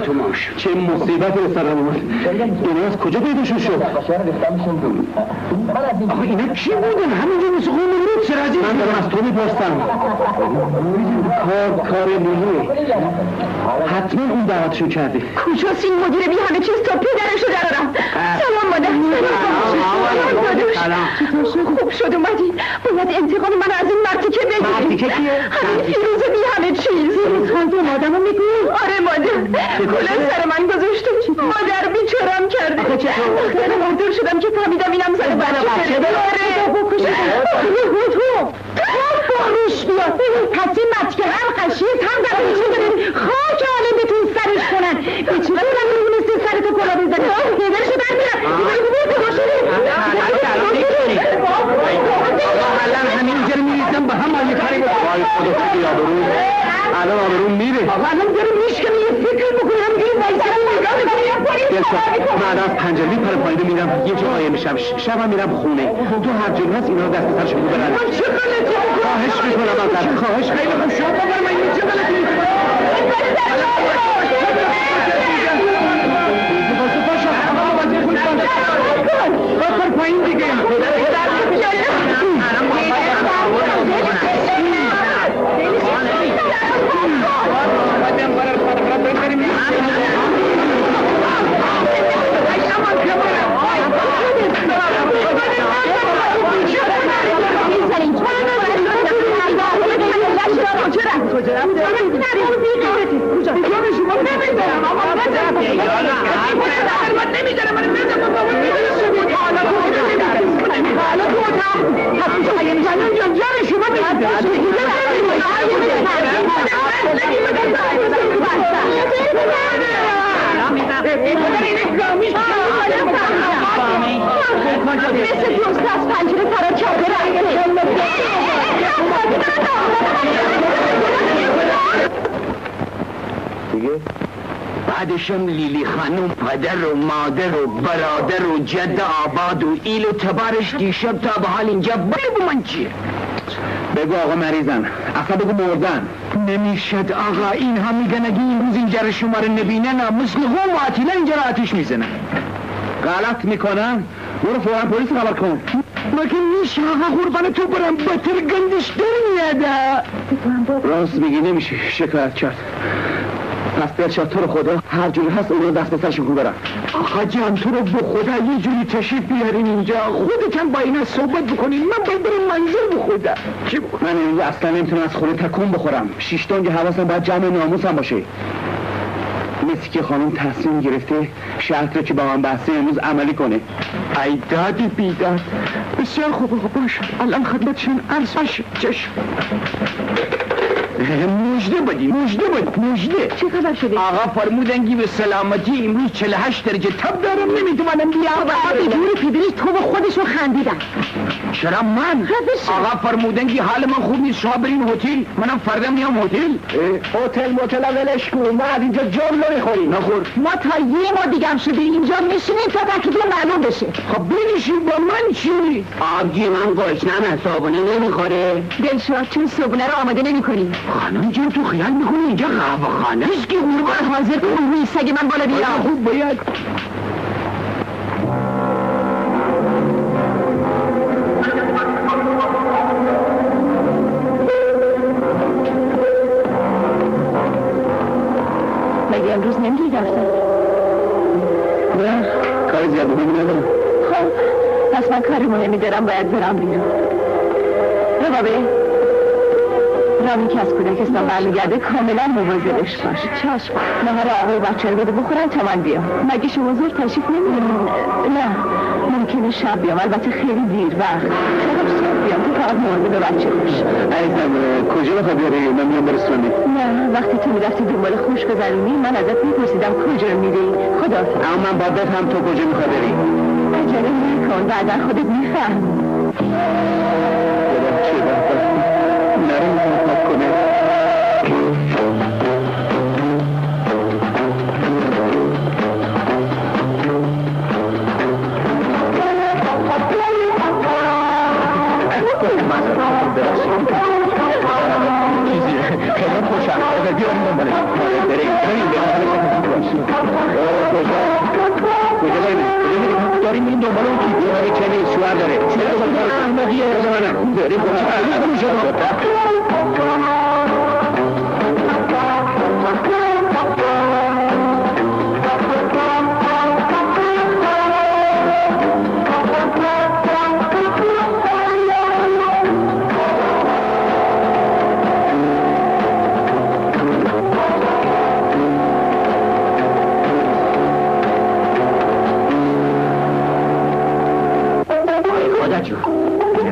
تو ماش چه مصیبت به سرم اومد اینا از کجا پیداشون شد آخه اینا کی بودن همینجا مثل خون مرود سرازی من دارم از تو میپرستم کار نیروه حتما اون دعوتشو کرده کجاست این مدیر بی همه چیز تا پدرشو درارم سلام مادر خوب شد اومدی باید انتقام من از این مرتیکه بگیری مرتیکه کیه؟ همین فیروزه بی همه چیز فیروز خان تو مادمو میگوی؟ آره مادر کلا سر من گذاشته مادر بیچارم کرده خیلی مدر شدم که فهمیدم اینم زن بچه آره تو باروش بیاد پس این مرتیکه هم قشیز هم در بیچه دارید خاک عالمتون سرش کنن بیچه دارم میمونسته سرتو کلا بزنه پدرشو در میرم الان همینجا میریزم به هم آیه کاری وای خدا خیلی آبرون الان آبرون میره الان داره میشکنه یه فکر بکنم همینجوری وایسا من از پنجره پر پایین میرم یه جا قایم میشم شبم میرم خونه. تو هر جور هست اینا رو دست سرش بگو برن. چه غلطی خواهش میکنم آقا، خواهش. خیلی خوب شما بفرمایید چه غلطی بخور پایین دیگه. مثل دوست از پنجره فرا چاده دیگه بعدشم لیلی خانم پدر و مادر و برادر و جد آباد و ایل و تبارش دیشب تا به حال اینجا بگو من چیه؟ بگو آقا مریضن، اصلا بگو مردن. نمیشد آقا، این هم میگن اگه این روز اینجا رو شما رو نبینن مثل هم آتیلا اینجا رو آتیش میزنن. غلط میکنن؟ برو فوراً پلیس خبر کن. مگه میشه آقا قربان تو برم بطر گندش در میاده. راست میگی نمیشه شکایت کرد. پس برشاد تو رو خدا هر جوری هست اون رو دست به سرشون کن برم. آقا جان تو رو به خدا یه جوری تشریف بیارین اینجا، خودتم با اینا صحبت بکنین، من باید برم منزل به خدا. چی بکنم؟ من اینجا اصلا نمیتونم از خونه تکون بخورم. 6 تنگ حواسم باید جمع ناموسم باشه. مثل که خانم تصمیم گرفته شرط رو که با من بحثه امروز عملی کنه. ای دادی بیداد. بسیار خوب آقا باش، الان خدمتشون عرض باشه. چشم مژده بدی، مژده. چه خبر شده؟ آقا فرمودنگی به سلامتی امروز 48 درجه تب دارم نمیتونم بیام. آقا به جور پیدریش تو و خودشو خندیدن. چرا من؟ آقا فرمودنگی حال من خوب نیست، شما برین هتل، منم فردا میام هتل. هتل موتل ولش کن، ما از اینجا جمله میخوریم. نخور. ما تا یه ما دیگه هم شدیم اینجا میشینیم تا تکلیف معلوم بشه. خب بنشین با من چی؟ آبجی من گشنمه، صابونه نمیخوره. دلشاد چون صبونه رو آماده نمی کنیم. خانم جان تو خیال میکنی اینجا قهوه‌خانه است که قربان حاضر کن روی سگ من بالا بیام. خوب باید. مگه امروز نمیگی دفتر؟ نه کاری زیاد مهمی ندارم. خب پس من کاری مهمی دارم باید برم بیرون. ربابه رامی که از کودکستان برمیگرده کاملا مواظبش باش. چشم. نهار آقای بچه رو بده بخورن تا من بیام. مگه شما زور تشریف نمیدونم؟ نه ممکنه شب بیام، البته خیلی دیر وقت. شب صبح بیام تو فقط مواظب بچه باش. عزیزم کجا بخواه بیاری؟ من میام برسونی. نه وقتی تو میرفتی دنبال خوش گذرونی من ازت میپرسیدم کجا رو میری. خدا اما من باید هم تو کجا میخواه بری؟ عجله نکن بعدا خودت میفهم. چه بدبختی نره محبت کنه. چیزی خیلی خوشم اگر بیاریم دنبالش بریم کجا بریم داریم این دنبال اون کی بیاره که نیست شوهر داره احمقیه بریم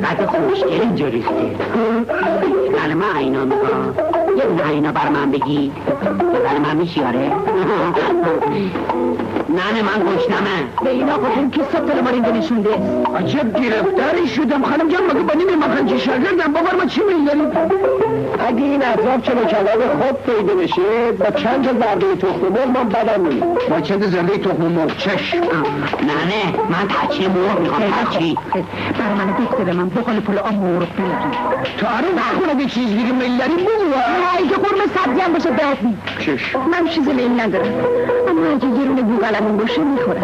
چقدر خوشگل اینجا ریخته. من اینا میگم یه دونه اینا بر من بگی بزن من میشی آره نه من گشنمه به اینا خودم که صبح تلمار اینجا نشونده عجب گرفتاری شدم خانم جان مگه با نیم مخنجی شاگردم بابر ما چی میگردی؟ اگه این اطراف چلو کباب خود پیدا بشه با چند تا زرده تخم مرغ من بدم میاد. با چند زرده تخم مرغ چشم نه من تچی مرغ میخوام تچی برای من دکتر من بقال پول مرغ بگی تو آره نخونه به چیز دیگه میلری بگو اگه قرمه سبزی هم باشه بهت نیم چشم من چیز میل ندارم اما اگه یه رونه بوغلمون باشه میخورم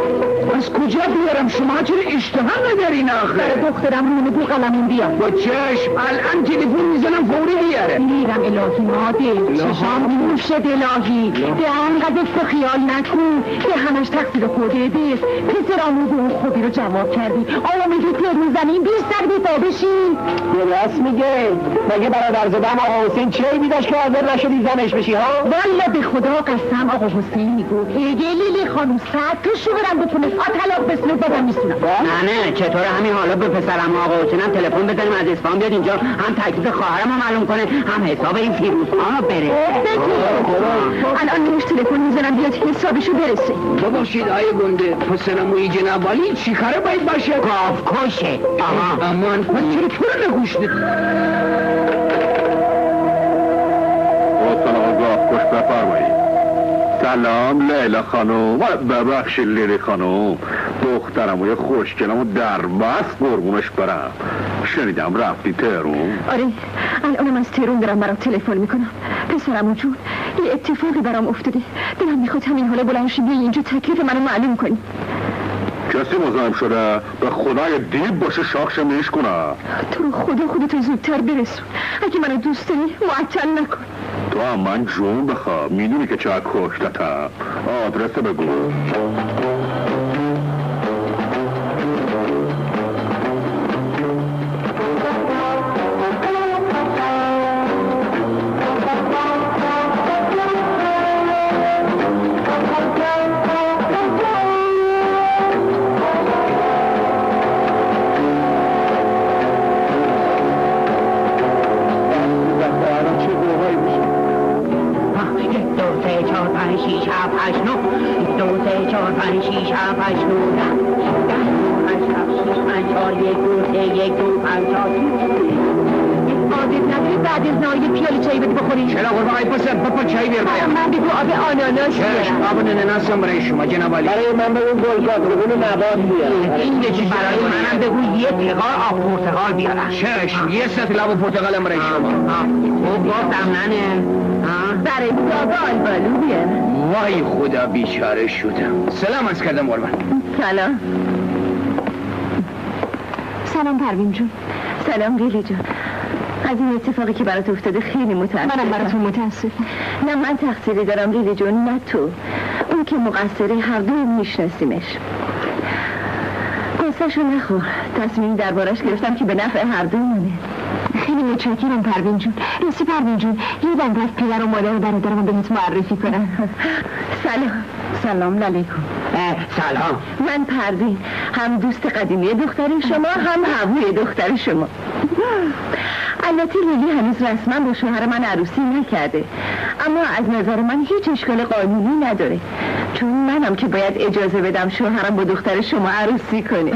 از کجا بیارم شما چرا اشتها ندارین آخه برای دخترم رونه بوغلمون بیار با چشم الان تلفن میزنم فوری بیاره میرم الهی ماده چشام موشد الهی به انقدر تو خیال نکن به همش تقصیر خودت است پسرامو به اون خوبی رو جواب کردی آیا میگی تهرون زمین بیشتر بیتا بشین درست میگه مگه برادر زدم آقا حسین چه عیبی داشت که حاضر نشدی زنش بشی ها؟ والا به خدا قسم آقا حسین میگو اگه لیلی خانم ساعت تو شوهرم بتونه طلاق بسنه بازم میسونم نه چطور همین حالا به پسرم آقا حسینم تلفن بزنیم از اصفهان بیاد اینجا هم تکلیف خواهرم هم معلوم کنه هم حساب این فیروزخانو بره الان نوش تلفن میزنم بیاد حسابشو برسه ببخشید آیه گنده پسرموی جناب والی چی کاره باید باشه؟ گاف کشه امان پس چرا تو رو نگوشته؟ سلام گاف کش بفرمایید. سلام لیلا خانوم ببخشید لیلی خانوم دخترموی خوشگلمو در بس قربونش برم شنیدم رفتی تهرون آره الانم از تهرون دارم برام تلفن میکنم پسرمو جون یه اتفاقی برام افتاده دلم میخواد همین حالا بلند شی بیای اینجا تکلیف منو معلوم کنی کسی مزاحم شده به خدای دیب باشه شاخشم نیش کنه تو رو خدا خودتو زودتر برسون اگه منو دوست داری معطل نکن تو هم من جون بخواه میدونی که چه کشتتم آدرس بگو بعد از نهار یه پیاله چایی بده بخوری چرا قربان ای پسر بپا چایی بیار من بگو آب آناناس چشم آب نناس هم برای شما جناب علی برای من بگو گلگات بگو نبات بیار این یه چیز برای منم بگو یه تقار آب پرتقال بیارم چشم یه سطل آب پرتقال هم برای شما خوب گفتم ننه برای داغ آلبالو بیارم وای خدا بیچاره شدم سلام از کردم قربان سلام سلام پروین جون سلام لیلی جون از این اتفاقی که برات افتاده خیلی متاسفم منم براتون متاسفم نه من تقصیری دارم لیلی جون نه تو اون که مقصره هر دو میشناسیمش قصه‌شو نخور تصمیم دربارش گرفتم که به نفع هر دو منه خیلی متشکرم پروین جون راستی پروین جون یادم رفت پدر و مادر برادرم بهت معرفی کنم سلام علیکم سلام من پروین هم دوست قدیمی دختر شما هم هووی دختر شما البته لیلی هنوز رسما با شوهر من عروسی نکرده اما از نظر من هیچ اشکال قانونی نداره چون منم که باید اجازه بدم شوهرم با دختر شما عروسی کنه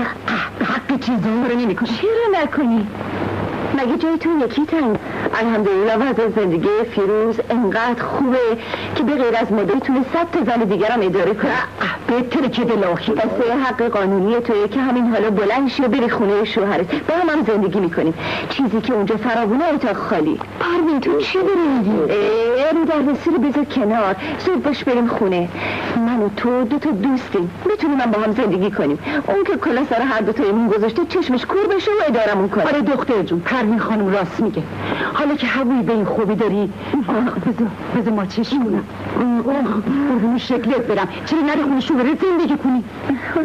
حق چیزی رو نمی‌کنی چرا نکنی؟ مگه جای تو یکی تن الحمدلله وضع زندگی فیروز انقدر خوبه که به غیر از مادر تونه 100 تا زن دیگرم اداره کنه بهتره که دلاخی قصه حق قانونی توی که همین حالا بلند شی و بری خونه شوهرت با هم زندگی میکنیم چیزی که اونجا فراوونه اتاق خالی پروین تو چی داری میگی؟ رو در رسی رو بذار کنار زود باش بریم خونه من و تو دو تا دوستیم میتونیم با هم زندگی کنیم اون که کلا سر هر دو تایمون گذاشته چشمش کور بشه و ادارمون کنه آره دختر جون پروین خانم راست میگه حالا که هووی به این خوبی داری بذار ما چشم کنم قربون شکلت برم چرا نری خونه شوهرت زندگی کنی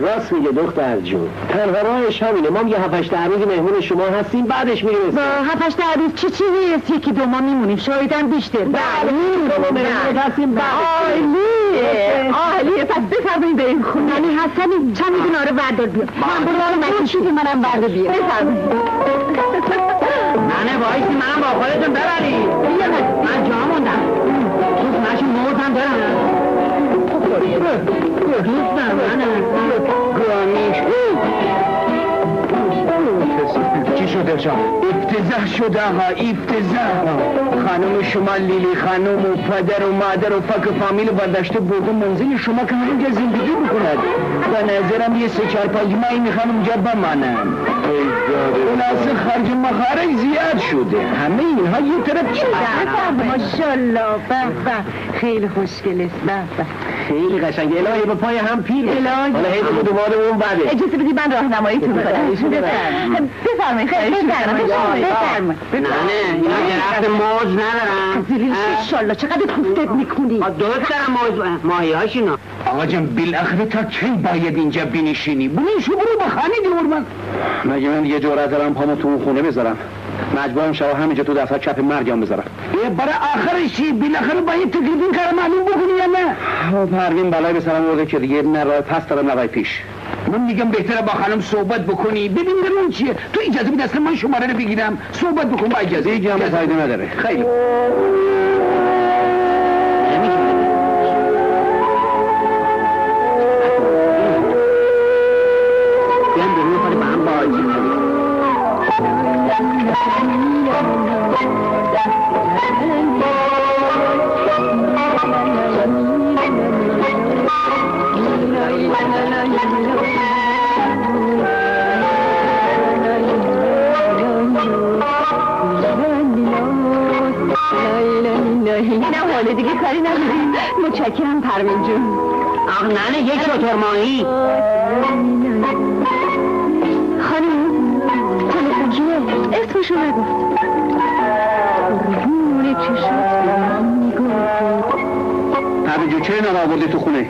راست میگه دختر جون تنها راهش همینه ما یه 7-8 روز مهمون شما هستیم بعدش میرسیم با 7-8 روز چی چیزی است یکی دو ما میمونیم شاید هم بیشتر عالیه پس بفرمایید بریم خونه یعنی حسنی چند میدون آره بردار بیار من برو منم بردار بیار بفرمایید نه وایسی منم با خودتون ببرید. من جا موندم. دوست موزم دارم. دوست منم. گامیش چی شده جان؟ افتضاح شد آقا، افتضاح. خانم شما لیلی خانم و پدر و مادر و فک فامیل برداشته برده منزل شما که همونجا زندگی بکند. به نظرم یه 3-4-5 ماهی میخوام اونجا بمانم. خلاصه خرج مخارج زیاد شده. همه اینها یه طرف چه؟ ماشاءالله. به خیلی خوشگل است. به خیلی قشنگه. الهی به پای هم پیر. الهی حالا هی بگو دوباره اون بده. اجازه بدید من راهنماییتون کنم. بفرمایید. خیلی بفرمایید. نه اینا درخت موز ندارن. زیرین انشالله چقدر کوفتت میکنی. درست دارم ماهی هاشونو. آقا جان بالاخره تا کی باید اینجا بنشینی؟ بنشو برو با خانی دور من. مگه من یه جرأت دارم پامو تو اون خونه بذارم؟ مجبورم شب همینجا تو دفتر چپ مرگم بذارم. برای آخرش چی؟ بالاخره باید تکلیف این کار معلوم بکنی یا نه؟ پروین بلای به سرم آورده که دیگه نه راه پس دارم نه راه پیش. من میگم بهتره با خانم صحبت بکنی. ببین درون چیه؟ تو اجازه بده اصلا من شماره رو بگیرم صحبت بکن با اجازه. دیگه هم فایده نداره. خیلی اینم حاله دیگه کاری نداریم. متشکرم پروین جون. آخ نه یک شتر ماهی. خانم تلفن کیه؟ اسمشو نگفت. قربون چشات میگفت. پروین جون چه اینا رو آوردی تو خونه؟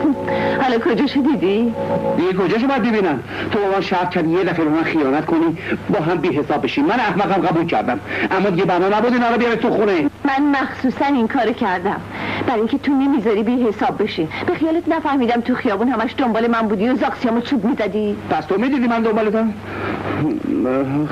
حالا کجاشو دیدی؟ دیگه کجاشو باید ببینم؟ تو با من شرط کردی یه دفعه به من خیانت کنی با هم بی حساب بشیم. من احمقم قبول کردم اما دیگه بنا نبود اینا رو بیاره تو خونه. من مخصوصا این کارو کردم برای اینکه تو نمیذاری بی حساب بشی. به خیالت نفهمیدم تو خیابون همش دنبال من بودی و زاکسیامو چوب میزدی؟ پس تو میدیدی من دنبالتم؟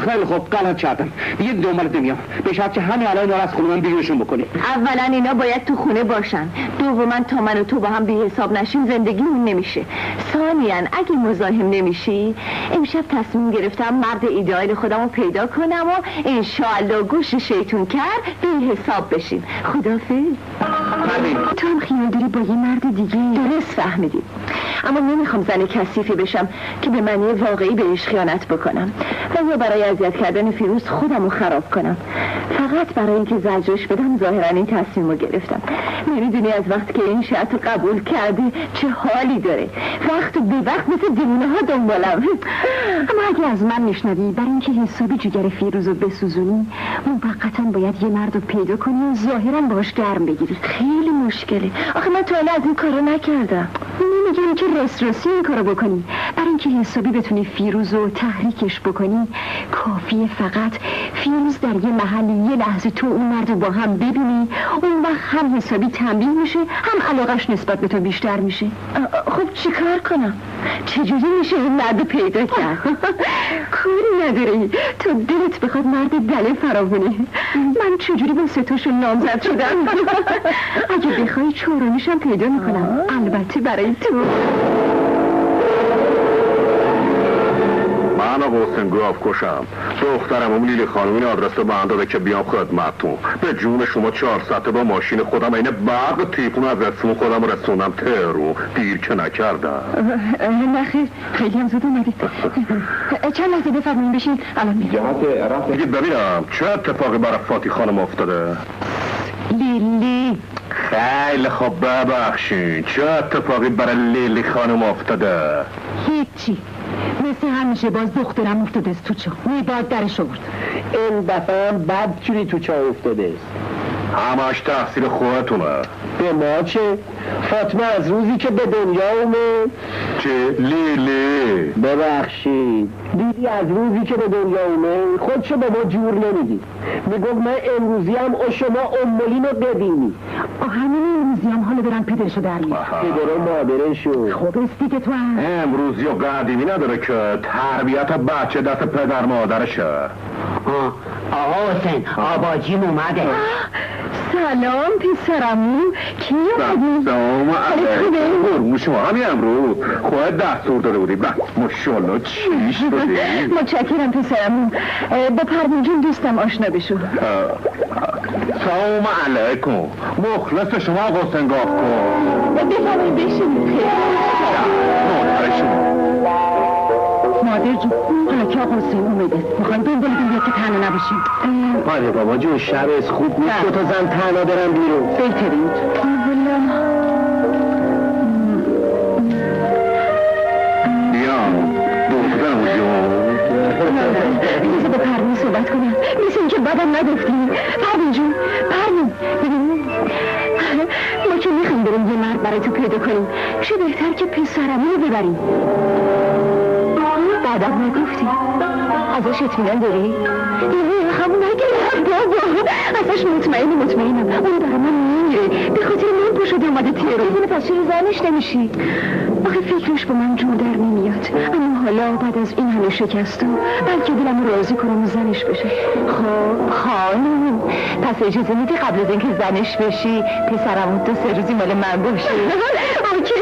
خیلی خوب غلط کردم. دیگه دنبالت نمیام به شرط که همین الان از خونه من بیرونشون بکنی. اولا اینا باید تو خونه باشن. دوما تا من و تو با هم بی حساب نشیم زندگیمون نمیشه. ثانیاً اگه مزاحم نمیشی امشب تصمیم گرفتم مرد ایدئال خودمو پیدا کنم و انشالله گوش شیطون کرد بی حساب بشیم. خدافظ. تو هم خیال داری با یه مرد دیگه؟ درست فهمیدی. اما نمیخوام زن کثیفی بشم که به معنی واقعی بهش خیانت بکنم و یا برای اذیت کردن فیروز خودمو خراب کنم. فقط برای اینکه زجرش بدم ظاهرا این تصمیمو گرفتم. نمیدونی از وقتی که این شرط قبول کردی چه حالی داره. وقت به وقت مثل دیوونه ها دنبالم. اما اگه از من میشنوی برای اینکه حسابی جگر فیروزو بسوزونی موقتا باید یه مردو پیدا کنی و ظاهرا باهاش گرم بگیری. خیلی مشکله. آخه من تا حالا از این کارو نکردم. نمیگم که راستی این کارو بکنی. برای اینکه حسابی بتونی فیروزو تحریکش بکنی کافیه فقط فیروز در یه محلی یه لحظه تو اون مردو با هم ببینی. اون وقت هم حسابی تنبیه میشه هم علاقش نسبت به تو بیشتر میشه. خب چی کار کنم؟ چجوری میشه این مرد پیدا کرد؟ کاری نداری تو دلت بخواد مرد دله فراوونه. من چجوری با ستاشو نامزد شدم؟ اگه بخوای چهارمیشم پیدا میکنم البته برای تو. من آقا حسین گاف کشم دخترم اون لیلی خانم این آدرس رو به من داده که بیام خدمتتون. به جون شما 4 ساعته با ماشین خودم این برق تیپون از رسون خودم رسوندم تهرون. دیر که نکردم. نخیر خیلی هم زود اومدید. چند لحظه بفرمایید بشین الان میام. دیگه ببینم چه اتفاقی برای فاتی خانم افتاده؟ لیلی خیلی خوب ببخشین چه اتفاقی برای لیلی خانم افتاده؟ هیچی مثل همیشه باز دخترم افتاده است تو چاه. میباد درش آورد. این دفعه هم بدجوری تو چاه افتاده است. همش تقصیر خودتونه. به ما چه؟ فاطمه از روزی که به دنیا اومد چه؟ لیلی ببخشید لیلی از روزی که به دنیا اومد خودشو به ما جور نمیدی. میگفت من امروزی هم او شما امولین رو ببینی. همین امروزی هم حالا برن پدرشو در میاد. پدر مادرشو خب استی که تو هم امروزی و قدیمی نداره که تربیت بچه دست پدر مادرشه. آقا حسین آباجیم اومده. سلام پسرمو کی اومدی؟ سلام علیکم قربون شما. همین امروز خواهد دستور داده بودی. ماشاءالله چیش بودی. متشکرم پسرمو. با پروین جون دوستم آشنا بشو. سلام علیکم. مخلص شما آقا حسین گاه کن. بفرمایید بشینید. مادر شما مادر جون حالا که آقا حسین اومده میخوایم دنبال بیاد که تنها نباشیم. آره بابا جون شب از خوب نیست دو تا زن تنها برن بیرون. بهترین بذار با پروین صحبت کنم. مثل اینکه بدم نگفتیم. پروین جون پروین ببینیم ما که میخوایم بریم یه مرد برای تو پیدا کنیم چه بهتر که پسرمون رو ببریم. بعدم نگفتی ازش اطمینان داری؟ همون نگه بابا ازش مطمئنم اون برای من میره به خاطر من پا شده اومده تهران. پس چرا زنش نمیشی؟ آخه فکرش با من جور در نمیاد. اما حالا بعد از این همه شکستم بلکه دلم راضی کنم و زنش بشه. خب خانم پس اجازه میدی قبل از اینکه زنش بشی پسرمون 2-3 روزی مال من باشه؟ اوکی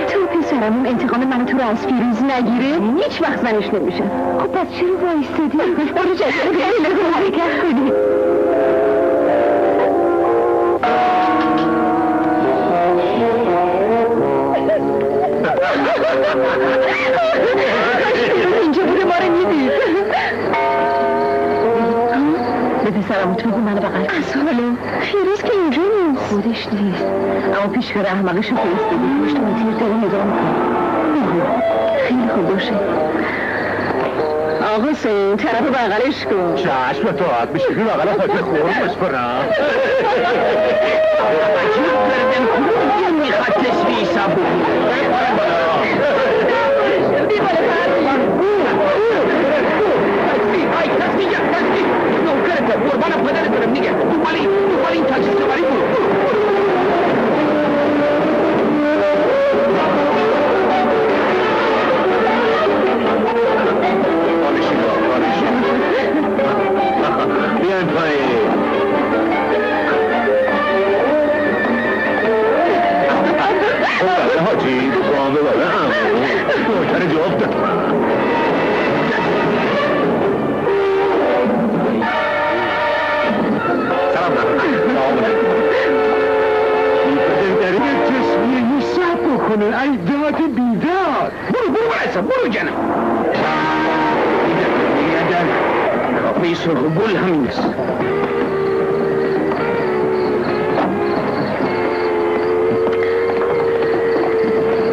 تو پسرمون انتقام من تو رو از فیروز نگیره هیچ وقت زنش نمیشه. خب پس چرا وایستادی؟ برو جسد خیلی حرکت کنی. اینجا بوده ما رو میدید. به پسرم تو بگو منو بغل کن. از حالا فیروز که اینجا نیست. خودش نیست اما پیشکار احمقشو فرستادی پشت من تیر داره نگاه میکنه. خیلی خوب باشه. آقا حسین طرف بغلش کن. چشم تو حد میشه که بغل خاکی خورمش کنم. عجیب کردن کدوم میخواد تسبیح سبو تسبیح نوکرته قربانم پدرت برم میگه دنبال این تاکسی سواری برو. بیاین پایین. حاجی دوام بباره نوکر جواب داد. سلام داره تسمیه سب بکنه ای ذات بیدار. برو جانم دیگر کافه سرخ گل همین است.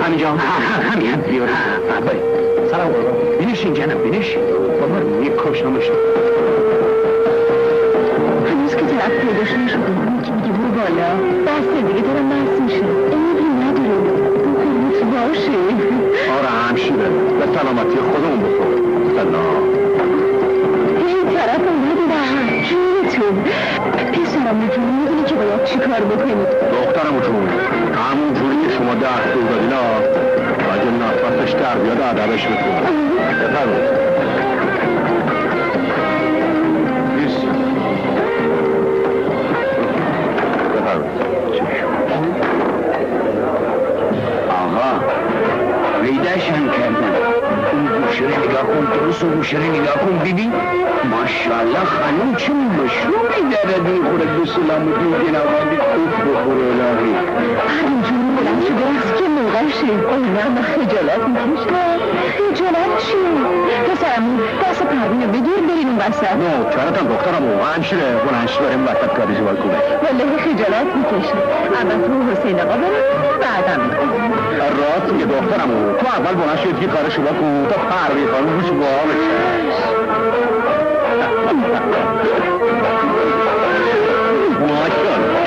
همینجا همین بیاره. سلام قربان بینشین جانم بینشین. بابا یک کاش نمشت هنوز که طرف پیداش نشده که میگه برو بالا بسته دیگه دارم بحث میشه. ایدی نداره بخورت باشه. آره همشیره به سلامتی خودمون بخور. سلام این طرف اومدم جونتون پسرم جون میدونی که باید چی کار بکنید؟ دخترم جون همون جوری که شما دستور دادین اگه نفسش در بیاد ادبش بکنه. بفرمایید. آقا پیداشم کردم. اون گوشه رو نگاه کن درست و گوشه رو نگاه کن ببین ماشاءالله خانم چه مشروبی دارد میخوره به سلامتی جنابالی خوب بخوره الهی. همینجوری بلند شده است که موقعشه. اونم خجالت میکشه. خجالت چی؟ پسرم دست پروین رو بگیر برین اون وسط. نه چرا دخترم همشیره بلنش بریم وسط کاری زوال کنه. والله خجالت میکشه. اول تو حسین آقا بریم بعدم راست میگه دخترم تو اول بلند شد که کارش رو بکن تا پروین خانم روش باحالشه. ماشاءالله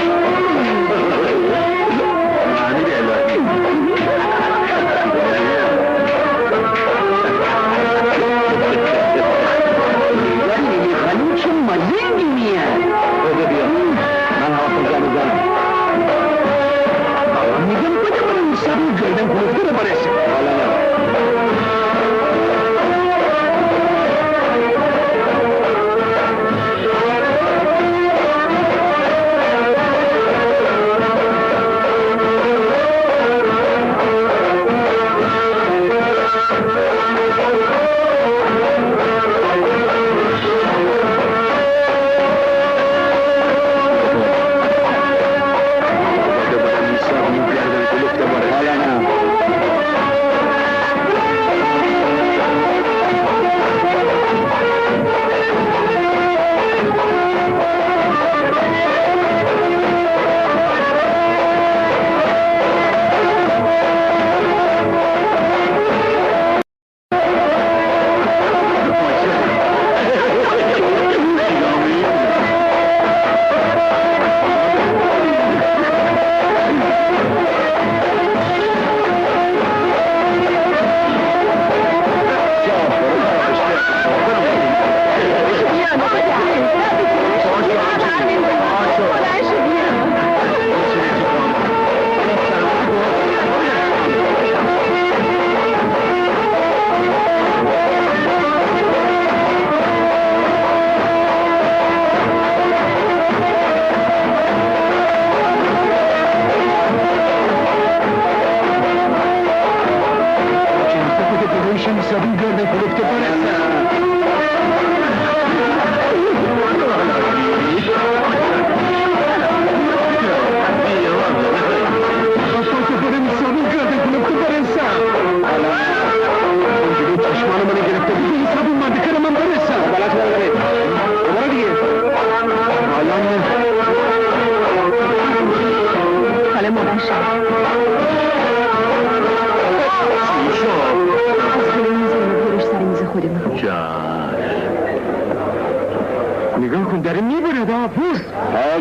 نگاه کن داره میبره دا پوست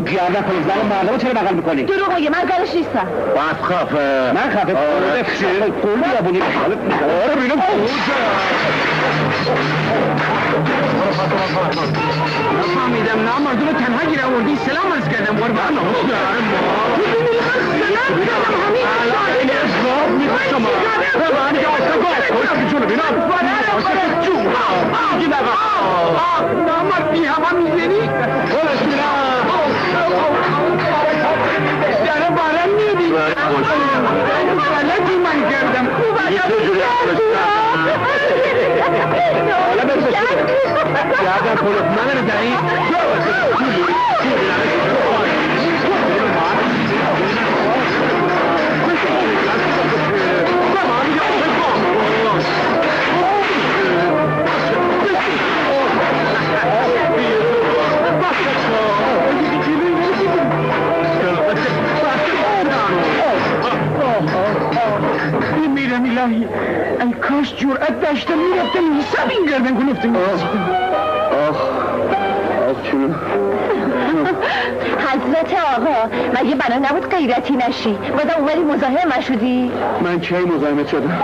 گردن کنید زن مردم چرا بغل میکنی؟ دروغ میگه، من زنش نیستم. بس خفه من خفه قول بیابونی آره بینم نفهمیدم نه مردم تنها گیر آوردی سلام عرض کردم قربان نامردی همه میزنی داره بارم میدی غلطی من کردم حالا بسه گردن کنید من رو داری میرم الهی ای کاش جرأت داشتم میرفتم حساب این گردن کنفتم چون حضرت آقا مگه بنا نبود غیرتی نشی بازم اومدی مزاحم شدی؟ من کی مزاحمت شدم؟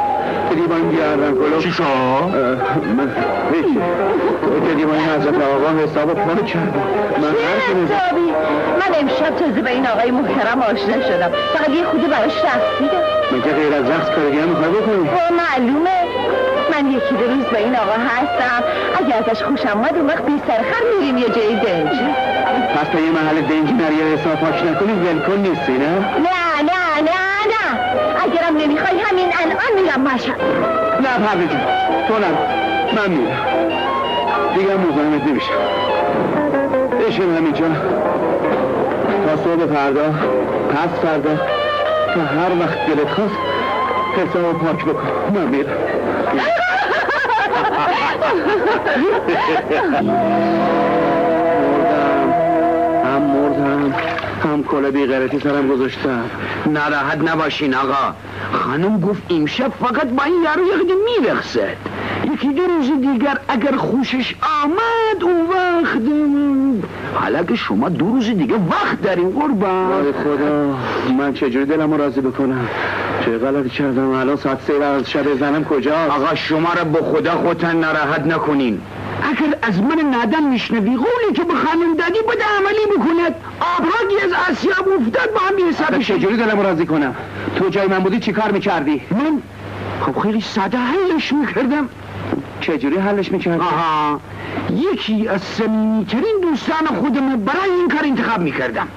دیوان گردن کلو چی شد؟ من هیچی تو دیوان حضرت آقا حساب پانو کردم چه حسابی؟ من امشب تازه به این آقای محترم آشنا شدم فقط یه خودی براش رقصیدم من که غیر از رقص کارگی هم میخوای بکنی؟ معلومه من یکی دو روز به این آقا هستم اگه ازش خوشم اومد اون وقت بی سرخر میریم یه جای دنج پس تا یه محل دنجی نریه حساب پاک نکنی ولکن نیستی نه؟ نه اگرم نمیخوای همین الان میرم مشهد نه پروی جون تو نه من میرم دیگه مزاحمت نمیشم بشین همینجا تا صبح فردا پس فردا تا هر وقت دلت خواست حساب پاک بکن من میرم مردم هم کل بیغیرتی سرم گذاشتم ناراحت نباشین آقا خانم گفت امشب فقط با این یارو یه میرخصد یکی دو روز دیگر اگر خوشش آمد اون وقت حالا که شما 2 روز دیگه وقت دارین قربان وای خدا من چجوری دلم رو راضی بکنم چه غلطی کردم الان ساعت 3 از شب زنم کجاست؟ آقا شما را به خدا خودتان ناراحت نکنین اگر از من نادم میشنوی قولی که به خانم دادی بده عملی بکند آبراگی از آسیاب افتاد با هم بی‌حساب چجوری دلم رو راضی کنم؟ تو جای من بودی چی کار میکردی؟ من خب خیلی ساده حلش میکردم چجوری حلش میکردی؟ آها یکی از صمیمی‌ترین دوستان خودم برای این کار انتخاب میکردم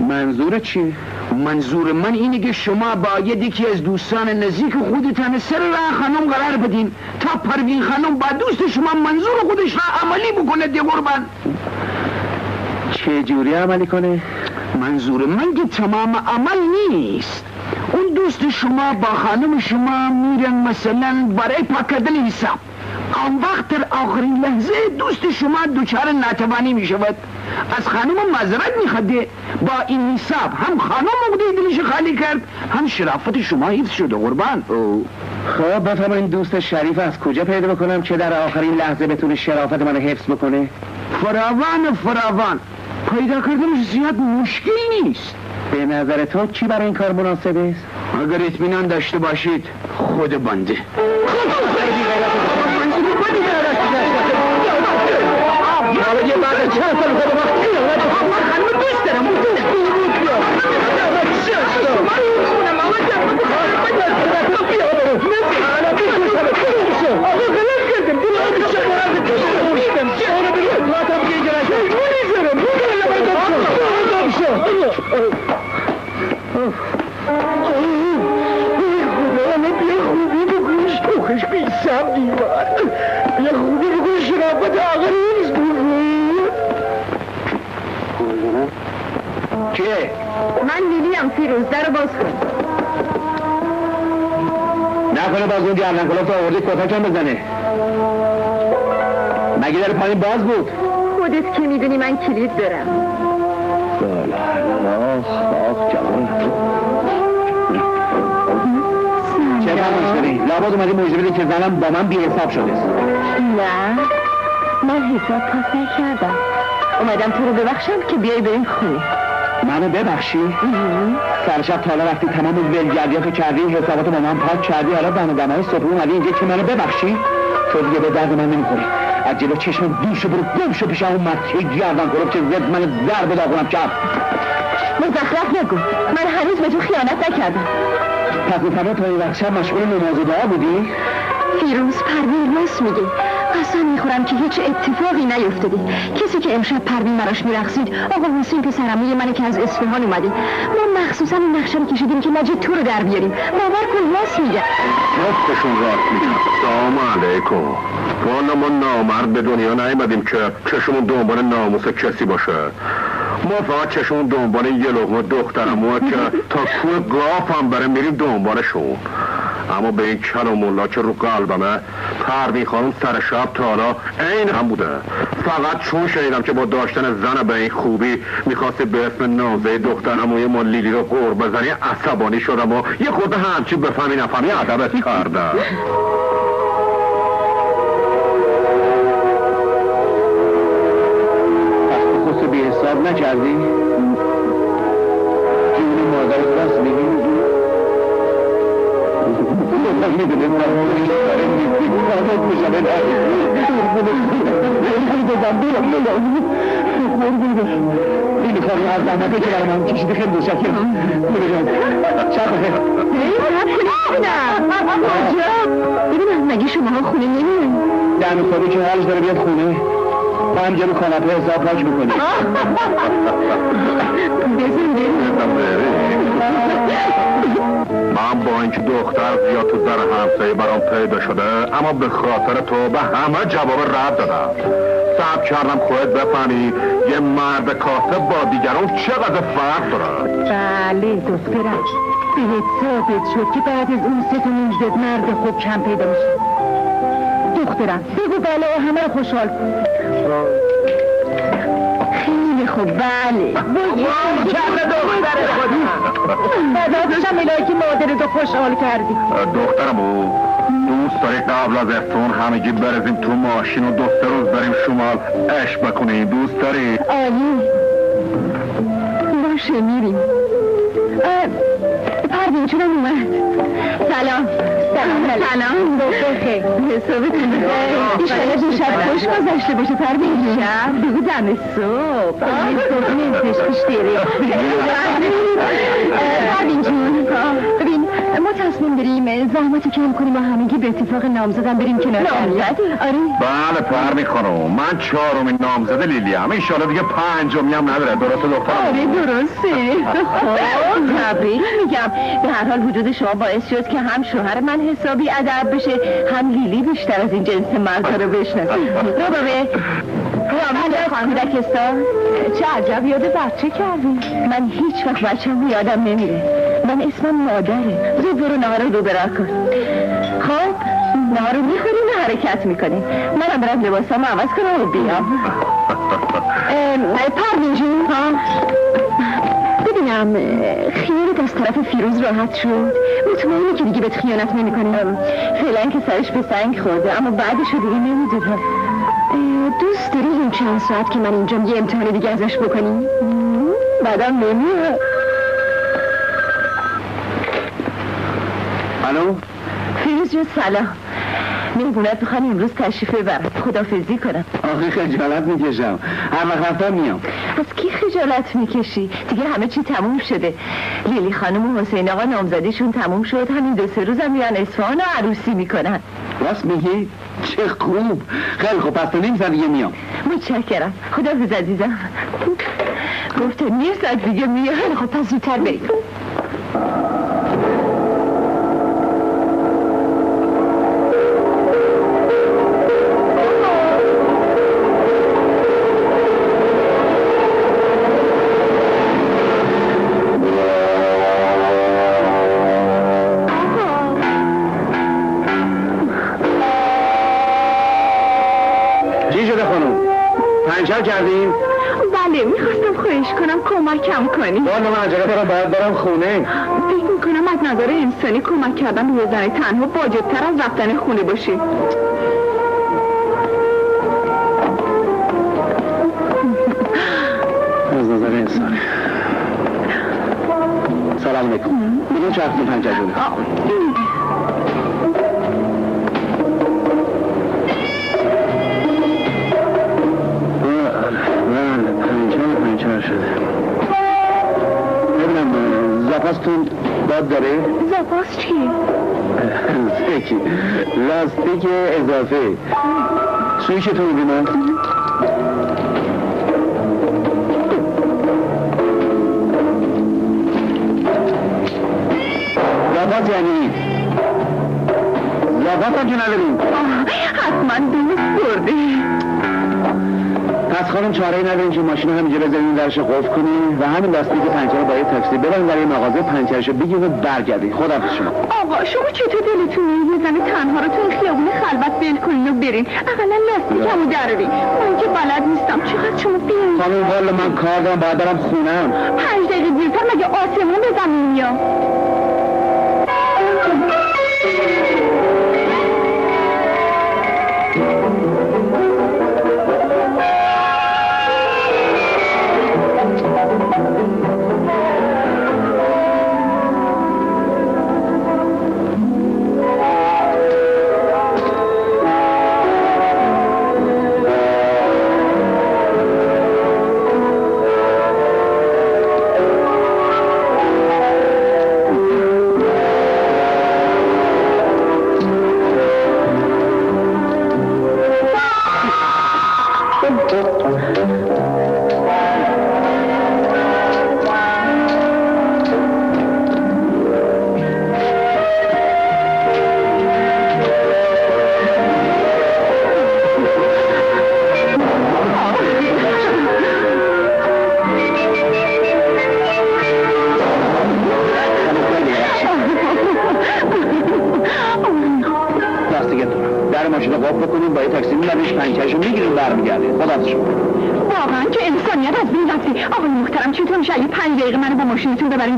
منظور چیه؟ منظور من اینه که شما باید یکی از دوستان نزدیک خودتان سر راه خانم قرار بدین تا پروین خانم با دوست شما منظور خودش را عملی بکنه دی قربان چه جوری عملی کنه؟ منظور من که تمام عمل نیست اون دوست شما با خانم شما میرن مثلا برای پاک کردن حساب آن وقت در آخرین لحظه دوست شما دچار ناتوانی می شود از خانم معذرت میخواده با این حساب هم خانم عقده دلش خالی کرد هم شرافت شما حفظ شده قربان خب بفهم این دوست شریف از کجا پیدا بکنم که در آخرین لحظه بتونه شرافت منو حفظ بکنه؟ فراوان پیدا کردنش زیاد مشکل نیست به نظر تو کی برای این کار مناسب است؟ اگر اطمینان داشته باشید خود بنده حالا یه بعد چند سال خود وقت من خانم دوست دارم چیه؟ من لیلیم فیروز در باز کن نکنه باز اون گردن کلاف تا آوردی کتکم بزنه مگه در پایین باز بود؟ خودت که میدونی من کلید دارم آخ جوان چه لابد اومدی مژده بدی که زنم با من بی حساب شده است. نه من حساب پاس نکردم، اومدم تو رو ببخشم که بیای بریم خونه. منو ببخشی؟ سرشب تا حالا رفتی تمام ولگردیاتو کردی، حساباتو با من پاک کردی، حالا دمای صبح اومدی اینجا که منو ببخشی؟ تو دیگه به درد من نمیخوری. از جلو چشم دور شو، برو گم شو پیش اون مرد گردن کنم که زد من ضرب داغونم کرد. مزخرف نگو، من هنوز به تو خیانت نکردم. پس میفهمه تا این وقت شب مشغول نماز و دعا بودی؟ فیروز پروین راست میگه. قسم میخورم که هیچ اتفاقی نیفتاده. کسی که امشب پروین مراش میرقصید آقا حسین پسرعموی منه که از اصفهان اومده. ما مخصوصا این نقشه رو کشیدیم که مجید تو رو در بیاریم. باور کن راست میگه. راستشون راست میگن. سلام علیکم. والا ما نامرد به دنیا نیومدیم که چشمون دنبال ناموس کسی باشه. ما فقط چشمون دنبال یه لقمه دخترموه که تا کوه گاف هم بره میریم دنبالشون. اما به این کل و ملا که رو قلبمه پروین خانم سر شب تا حالا عین هم بوده. فقط چون شنیدم که با داشتن زن به این خوبی میخواستی به اسم نازه دخترموی ما لیلی رو قور بزنی عصبانی شدم و یه خود همچی بفهمی نفهمی ادبت کردم. حساب نکردی؟ جون مادرت راست میگی؟ من میدونم من داره میگی مادرت میشم این خواهی از زحمته که برای من کشیده خیلی مشکرم. شب بخیر. ببینم مگه شما ها خونه نمیرین؟ دم خوابی که حالش داره بیاد خونه با هم جلو کاناپه حساب پاک میکنی. من با اینکه دختر زیاد تو در همسایه برام پیدا شده اما به خاطر تو به همه جواب رد دادم. صبر کردم خودت بفهمی یه مرد کاسب با دیگران چقدر فرق داره. بله دخترم بهت ثابت شد که بعد از اون 3 تا نوزد مرد خوب کم پیدا میشه. دخترم بگو بله همه رو خوشحال کن. خیلی خوب بله کم دختر خودم بعداتشم الهی که مادرتو خوشحال کردی. دخترمو دوست داری قبل از افتون همگی برزیم تو ماشین و 2 روز بریم شمال عشق بکنیم؟ دوست داری؟ عالی باشه میریم. پروین چونم اومد. سلام سلام بخیر حسابتون ایشالا دو شب خوش گذشته باشه پروین. شب بگو دم صبح نزدش داره. پروین جون ببین ما تصمیم بریم زحمتو کم کنیم و همگی به اتفاق نامزدم بریم کنار. نامزدی؟ آره بله پروین خانم من 4مین نامزد لیلی هم ایشالا دیگه 5می هم نداره. درسته دختر؟ آره درسته. خب تبریک میگم. به هر حال وجود شما باعث شد که هم شوهر من حسابی ادب بشه هم لیلی بیشتر از این جنس مرد رو بشناسه. رابابه کودکستان چه عجب یاد بچه کردی. من هیچ وقت بچه‌مو یادم نمیره. من اسمم مادره. زود برو نهار رو برا کن. خب نهار رو میخوریم و حرکت میکنیم. منم برم لباسامو عوض کنم و بیام. پروین جون ببینم خیالت از طرف فیروز راحت شد؟ مطمئنی که دیگه بهت خیانت نمی‌کنه؟ فعلا که سرش به سنگ خورده اما بعدش رو دیگه نمیدونم. دوست داری این چند ساعت که من اینجام یه امتحان دیگه ازش بکنی؟ بعدم نمیاد. الو فیروز جون سلام. مهمونت میخوان امروز تشریف ببرن. خدافظی کنم. آخه خجالت میکشم هر وقت رفتم میام. از کی خجالت میکشی؟ دیگه همه چی تموم شده. لیلی خانم و حسین آقا نامزدیشون تموم شد. همین 2-3 روزم میرن اصفهان و عروسی میکنن. راست میگی؟ چه خوب. خیلی خوب پس تو نیم ساعت دیگه میام. متشکرم. خداحافظ عزیزم. گفته نیم ساعت دیگه میام. خب پس زودتر بریم. چی شده خانم؟ پنچر کردیم؟ بله میخواستم خواهش کنم کمکم کنی. والا من عجله دارم، باید برم خونه. فکر میکنم از نظر انسانی کمک کردن به زن تنها واجب‌تر از رفتن خونه باشه. از نظر انسانی. سلام علیکم. بگیم چه وقتی پنجره جونه؟ پنجره شده. ببینم زاپاستون داد داره؟ زاپاس چی؟ لاستیک اضافه. سویی چطور میبینم؟ زاپاس یعنی زاپاس هم که نداریم. حتما دوست برده. پس خانم چاره‌ای نداریم که ماشین رو همینجا بذاریم درش قفل کنیم و همین لاستیک پنچر رو با یه تاکسی ببریم در یه مغازه پنچرشو بگیریم و برگردیم. خداحافظ شما. آقا شما چطور دلتون یه زن تنها رو تو این خیابون خلوت ول کنین و برین؟ اقلا لاستیکمو درارین. من که بلد نیستم. چقدر شما بیاین. خانم والا من کار دارم، باید برم خونم. 5 دقیقه دیرتر مگه آسمون به زمین میاد؟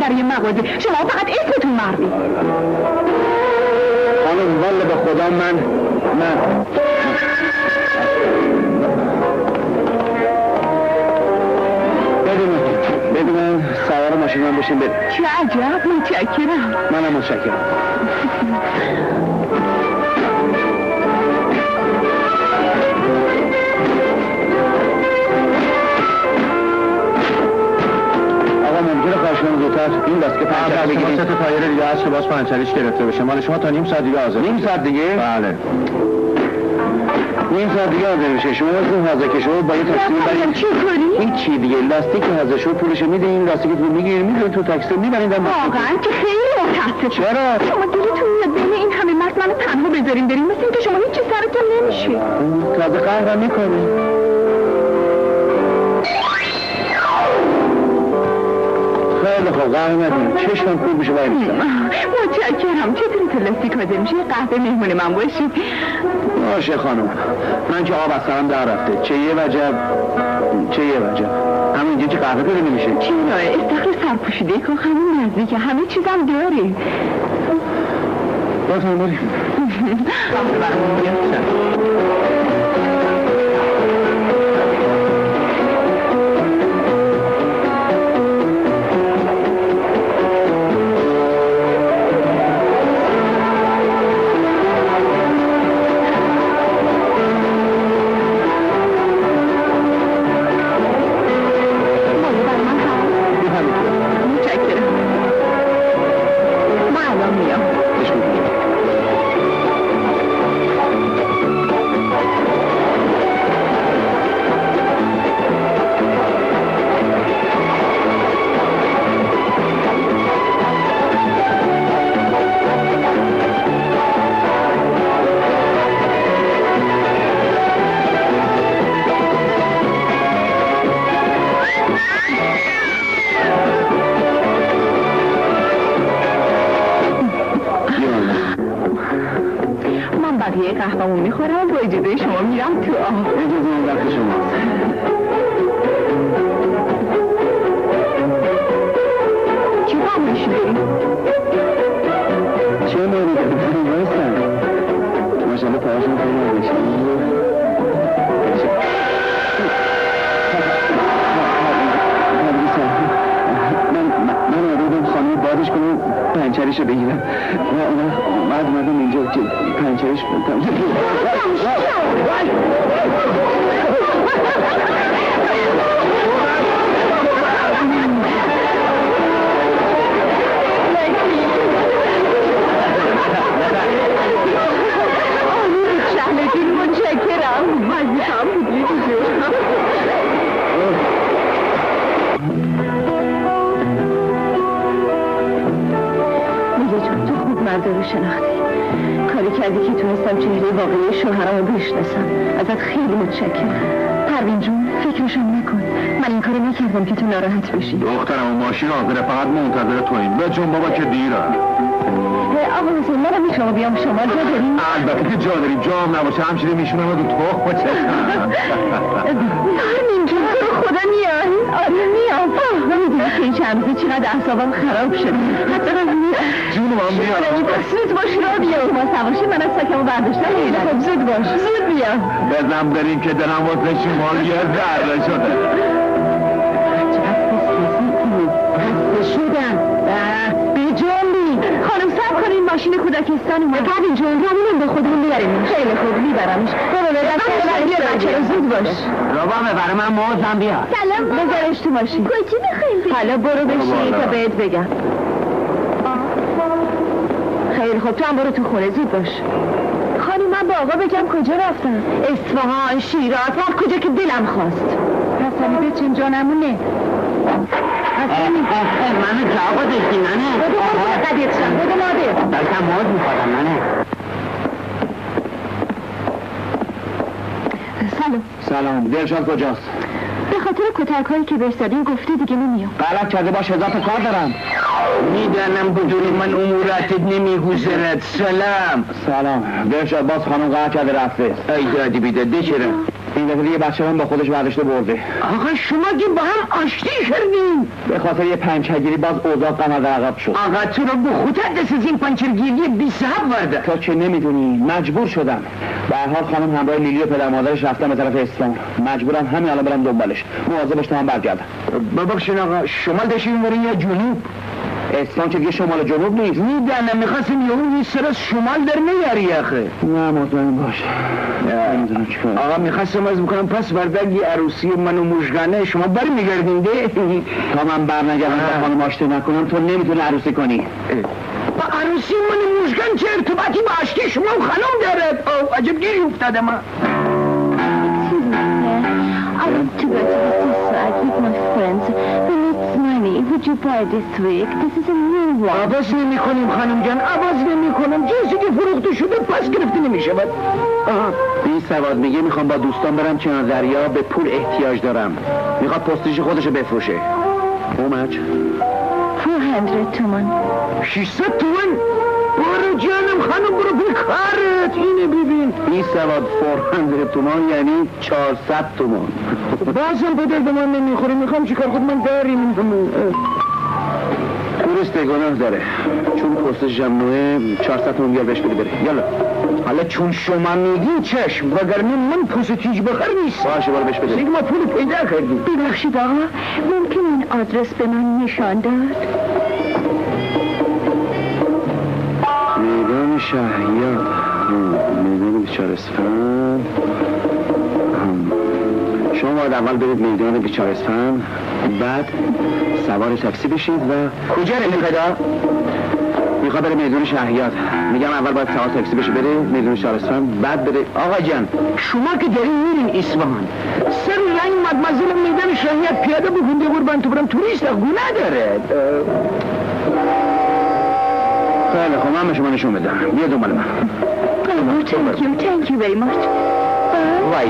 در یه مغازه شما فقط اسمتون مردی. خانم والا به خدا من بدون سوار ماشین من بشین بریم. چه عجب، متشکرم. منم متشکرم. این دست که پنچر بگیرید. شما 3 تا تایر دیگه هست که باز پنچرش گرفته بشه. مال شما تا نیم ساعت دیگه حاضر. نیم ساعت دیگه؟ بله. نیم ساعت دیگه حاضر میشه. شما واسه حاضر که شما با یه تاکسی میبرید. چی کنی؟ هیچی دیگه. لاستیک حاضر شما پولشو میدین، لاستیکتون میگیرید، میذارید تو تاکسی میبرید. واقعا که خیلی متاسفم. چرا؟ شما دلتون میاد بین این همه مرد منو تنها بذارین بریم، مثل اینکه شما هیچی سرتون نمیشه. تازه قهرم میکنی. خیلی خوب، قهر ندیم. چشمم خوب بشه باید میشم. متشکرم. چطوری تو لاستیک حاضر میشه؟ یه قهوه مهمون من باشید. باشه خانم. من که آب از سرم در رفته. چه یه وجب. همینجا که قهوه پیدا نمیشه. چرا؟ استخر سرپوشیده که همون نزدیک همه چیزم داری. بازم بریم. قهوه‌مو میخورم با اجازه شما میرم تو آب. اجازه من وقت شما. پنچرشو بگیرم اومدم اینجا که پنچرش بودم مرد رو شناختی کاری کردی که تونستم چهره واقعی شوهرمو بشناسم ازت خیلی متشکرم پروین جون فکرشم نکن من این کارو نکردم که تو ناراحت بشی دخترم و ماشین حاضره فقط منتظر توییم به جون بابا که دیره آقا حسین منم میتونم بیام شما جا داریم البته که جا داریم جام نباشه همچنین میشونم دو تخم و چشم پروین جون تو رو خدا میای آره میام نمیدونی که این چند روزه چقدر اعصابم خراب شد حتی جونم هم میام زود باش را بیام ما سواشی من از سکمو برداشتم خب زود باش زود بیام بزن بریم که دلم واسه شمال یه ذره شده خسته شدم به جنبی خانم سب کنین ماشین کودکستان اومد پروین جون رامونم به خودمون بیاریم خیلی خوب میبرمش بچه رو زود باش رابا ببره من موزم بیا سلام بذارش تو ماشین کجی بخوایم حالا برو بشی تا بهت بگم خیلی خوب تو هم برو تو خونه زود باش خانم من با آقا بگم کجا رفتم اصفهان شیراز هر کجا که دلم خواست حسنی بچین جانمونه منو جواب داشتی ننه بده مادر قدیتشم بده مادر داشتم موز میخوادم ننه سلام دلشاد کجاست؟ به خاطر کتک هایی که بهش زدین گفته دیگه نمیام غلط کرده باش اضافه کار دارم میدانم بدون من اموراتت نمیگذرد سلام دلشاد باز خانم قهر کرده رفته ای دادی بیداده چرا؟ این دفعه یه بچه هم با خودش برداشته برده آقا شما که با هم آشتی کردین به خاطر یه پنچرگیری باز اوضاع قمر عقب شد آقا تو رو به خودت دست از این پنچرگیری بی صاحب ورده تو که نمیدونی مجبور شدم به هر حال خانم همراه لیلی و پدر مادرش رفتن به طرف اسلام مجبورم همین الان برم دنبالش مواظبش تا هم برگردم ببخشید آقا شمال داشتین برین یا جنوب اسلام که دیگه شمال و جنوب نیست میدانم میخواستیم یهو سر از شمال در میاری آخه نه مطمئن باش نمیدونم چیکار آقا میخواستم از بکنم پس وردگی عروسی من و مژگانه شما بر میگردین ده تا من بر نگردم با خانم آشتی نکنم تو نمیتونی عروسی کنی با عروسی من و مژگان چه ارتباطی با آشتی شما و خانم دارد عجب گیری افتاده ما I want to go to the seaside with my friends. We need money. Would you buy this week? This is a new one. عوض نمی کنیم خانم جان عوض نمی کنم جنسی که فروخته شده پس گرفته نمی شود بی سواد میگه میخوام با دوستان برم کنار دریا به پول احتیاج دارم میخواد پستیش خودشو بفروشه اومج 400 تومان 600 تومن برو جانم خانم برو بیکارت اینه ببین بی سواد 400 تومان یعنی 400 تومان بازم به درد من نمیخوری میخوام چیکار خود من داریم پولست گناه داره چون پستش هم نوه 400 تومان بیار بهش بده بره یالا حالا چون شما میگین چشم وگرنه من پوست هیچ بخر نیست باشه برو بهش بده ما پول پیدا کردیم ببخشید آقا ممکن این آدرس به من نشان داد میدان شهیاد میدان بیچارستان شما باید اول برید میدان بیچارستان بعد سوار تاکسی بشید و کجا رو میخواد؟ میخواد بره میدان شهیاد میگم اول باید سوار تاکسی بشه بره میدان بیچارستان بعد بره آقا جان شما که دارین میرین اصفهان سر رنگ مدمزل میدان شهیاد پیاده بکنده قربان تو برم توریست گناه داره خیلی خب من به شما نشون بدم بیا دنبال من thank you very much وای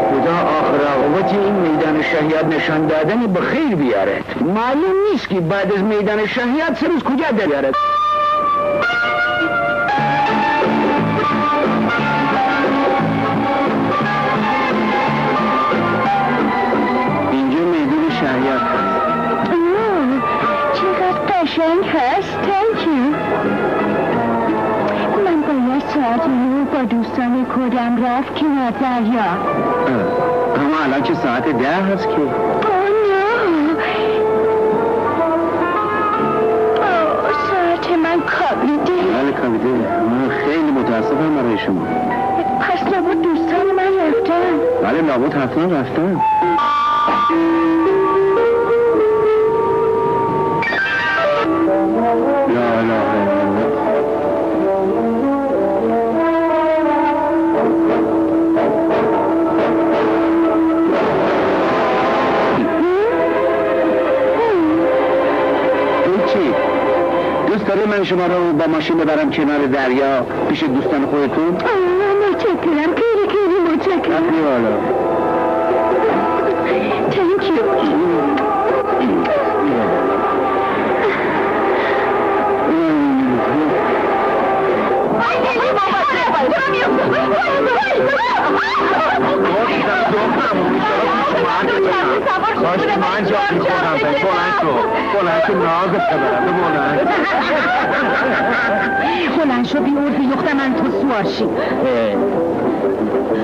خدا آخر عاقبت این میدان شهیاد نشان دادن به خیر بیارد معلوم نیست که بعد از میدان شهیاد سر از کجا دارد اینجا میدان شهیاد چقدر قشنگ هست thank you من باید ساعت 9 با دوستان کودم رفت کنار دریا اما الان که ساعت 10 هست که ساعت من کابیده. بله کابیده. من خیلی متاسفم برای شما. پس لابد دوستان من رفتن. بله لابد حتما رفتن. لا لا من شما رو با ماشین ببرم کنار دریا پیش دوستان خودتون؟ متشکرم، خیلی متشکرم. والا Thank you. بلند شو بیورد یخت من تو سواشی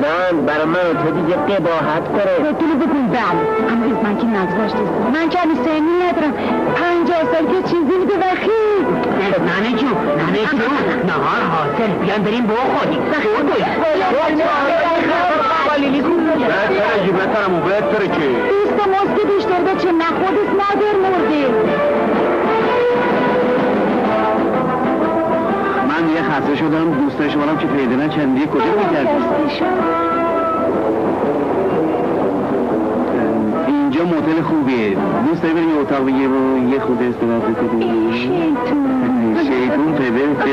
زن برای من تو دیگه قباحت داره دلو بگون بله اما از من که نگذاشتی من کمی سنی ندارم 50 سال که چیزی میده وخی ننه جو نهار حاصل بیان بریم بخوریم جیبترم و بهتره که بیست ماسک بیشتر به چه نخودست مادر مرده من یه خسته شدم دوست شمارم که پیدا نکردی کجا میگردی؟ اینجا موتل خوبیه دوست داری بریم یه اتاق یه خود استراحت بکنیم شیطون پیدا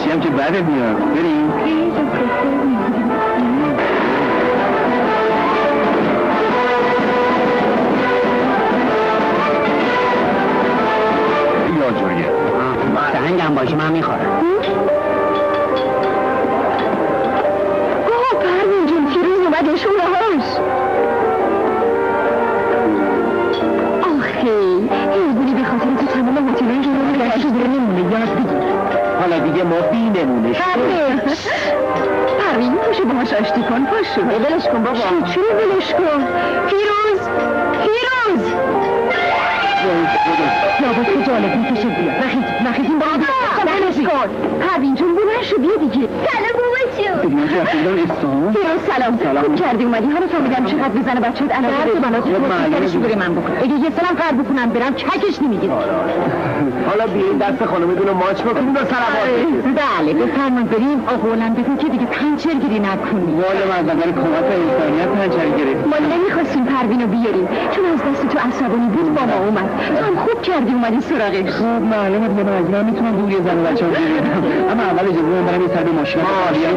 چیم که بده بیاد بریم سهنگم باشه من میخورم پروین جون فیروز اومده شوره هاش آخه ایزونی به خاطر تو تمام هتلان جلو گشت داره نمونه یاد بگیر حالا دیگه ما بی نمونه پروین پاشو باهاش آشتی کن پاشو ولش کن بابا چی ولش کن فیروز لابد که جالب میکشه بیا نخیزیم با بلنش کن پروین جون بلند شو بیا دیگه سلام بابا جون من که رفتیدم استان فیروز سلام خوب کردی اومدی حالا فهمیدم چقدر بزنه بچه‌ت علاقه داره منو تو برای من بکن اگه یه سلام قرار بکنم برم چکش نمیگیره حالا بیایید دست خانمتون رو ماچ بکنید و سلامات بله بفرمایید بریم آقولم بگو که دیگه پنچر گیری نکنی والا من از نظر کمک انسانیت پنچر گرفت ما نمیخواستیم پروین رو بیاریم چون از دست تو عصبانی بود با ما اومد تو هم خوب کردی اومدی سراغش خوب معلومه دیگه من از من میتونم دور یه زن و بچه‌ام بگیرم اما اول اجازه بدید برم یه سر به ماشین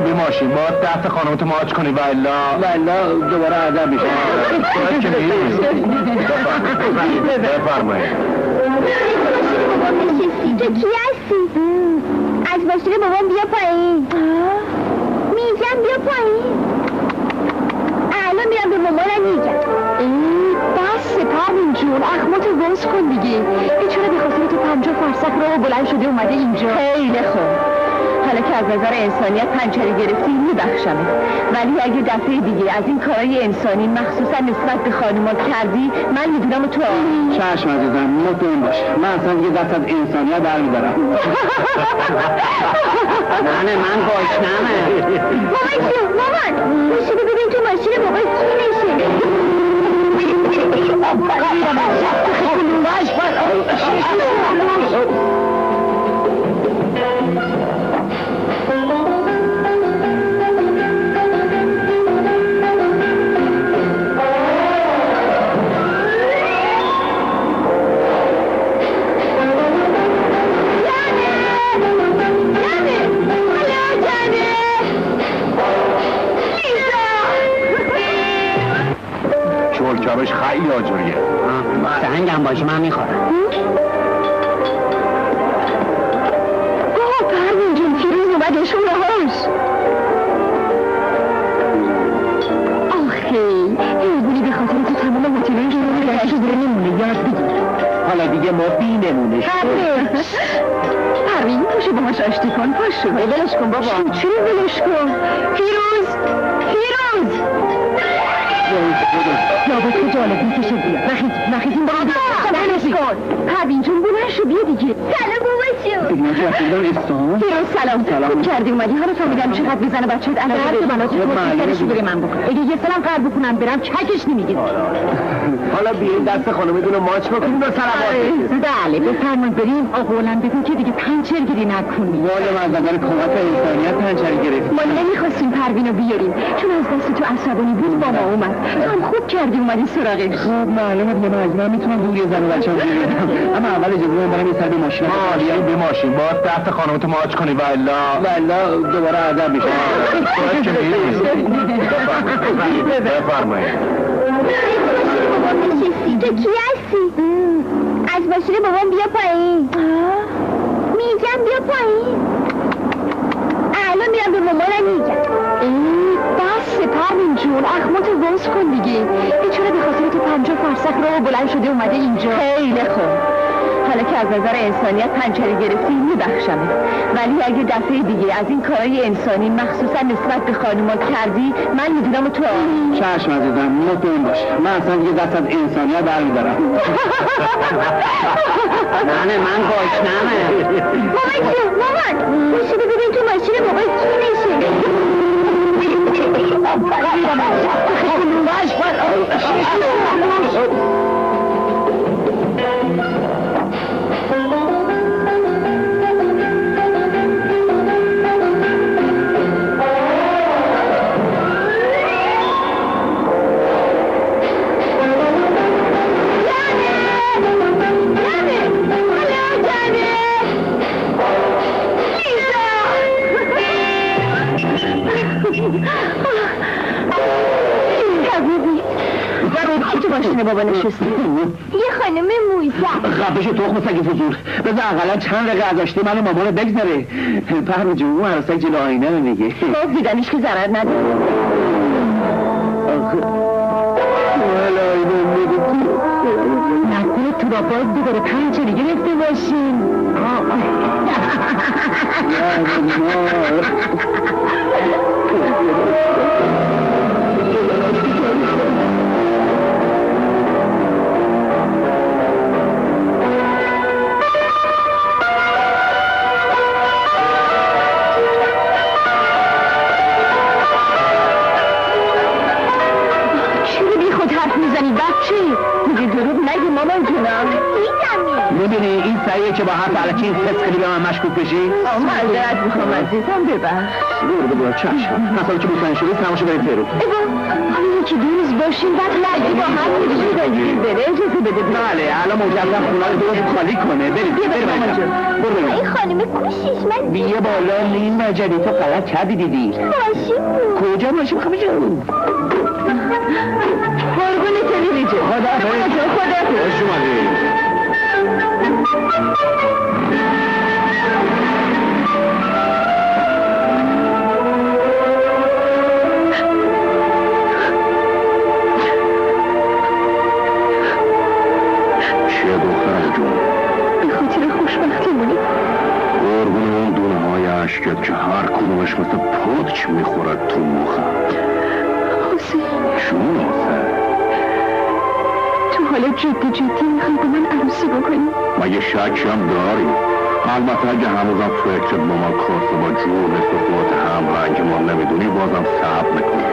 به ماشین با دست خانمتو ماچ کنی والا دوباره ادب میشه بفرمایید تو کی هستی؟ از ماشین بابام بیا پایین میگم بیا پایین الان میرم به مامانم میگم بس پروین جون اخماتو باز کن دیگه بیچاره به خاطر تو 50 فرسخ راه بلند شده اومده اینجا خیلی خوب حالا که از نظر انسانیت پنچری گرفتی میبخشمه ولی اگه دفعه دیگه از این کارهای انسانی مخصوصا نسبت به خانوما کردی من میدونم تو چشم عزیزم مطمئن باش من اصلا دیگه دست از انسانیت برمیدارم نه من گشنمه مامان باشیده ببین تو ماشین بابا کی نشه کبش خیلی آجوریه سهنگم باشه من میخورم پروین جون فیروز اومده شوره هاش آخه ایگونی به خاطر تو تمام هتلان جلو گشت داره نمونه یاد بگیر حالا دیگه ما بی نمونه پروین پاشو باهاش آشتی کن پاشو ولش کن بابا چی ولش کن فیروز لابد که جالب میکشه بیا نخیزیم با هم بلنش کن پروین جون بلند شو بیا دیگه سلام بابا جون دیگه چه رفتیدن استان؟ سلام خوب کردی اومدی حالا فهمیدم چقدر بزنه بچه‌ت علاقه داره بنات تو برای من بکن اگه یه سلام قرب بکنم برم چکش نمیگیره حالا بیاین دست خانمتون ماچ بکنیم و سلامات بله بفرمایید بریم آقا بگو که دیگه پنچرگیری نکنی والا من از نظر کمک انسانیت پنچر گرفت ما نمیخواستیم پروینو بیاریم چون از دست تو عصبانی بود با ما اومد تو هم خوب کردی اومدی سراغش خب معلومه دیگه من میتونم دور یه زن و بچه‌م بیارم اما اول اجازه بدید برم یه سر به ماشین به ماشین باز دست خانمتو ماچ کنی والا دوباره ادب میشه بفرمایید تو کی هستی؟ از ماشین بابام بیا پایین میگم بیا پایین الان میرم به مامانم میگم بس پروین جون اخماتو باز کن دیگه بیچاره به خاطر تو 50 فرسخ راه بلند شده اومده اینجا خیلی خوب حالا که از نظر انسانیت پنچری گرفتی میبخشمه ولی اگه دفعه دیگه از این کارهای انسانی مخصوصا نسبت به خانوما کردی من میدونم تو چشم عزیزم مطمئن باش من اصلا دیگه دست از انسانیت برمیدارم نه من گشنمه مامان جون مامان باشی ببین تو ماشین بابا کی نشه ماشین بابا نشستی یه خانم موزه خفش تخم سگ فضول بذار اقلا چند رقه ازاشته منو مامانو بگذاره پرو جون اون عروسک جلو آینه رو میگه خب دیدنش که ضرر نداره نکنه تو را باز دوباره پنچری گرفته باشین میبینی این سریعه که با حرف علکی حس کنی به من مشکوک بشی؟ معذرت میخوام عزیزم ببخش برو چشم مثلا که مطمئن شدی تماشا بریم تهران حالا یکی دو روز باشیم بعد لگی با هم میگیم بره اجازه بده بله الان مجدد خونه رو درست خالی کنه بریم بریم این خانم کوشیش من بیه بالا نیم مجدی تو غلط کردی دیدی ماشین کجا ماشین خب جون قربون تلیلی جو خدا خوش اومدی چیه دخترم جون؟ به خاطر خوشبختیمونی قربون اون دونه های عشقت که هر کدومش مثل پتک میخورد تو مخم حسین چون حسین؟ تو حالا جدی میخوای با من عروسی بکنی؟ مگه شکی هم داری؟ البته اگه هنوزم فکرت با من کارسه با جور مثل خودت هم رنگ ما نمیدونی بازم صبر میکنی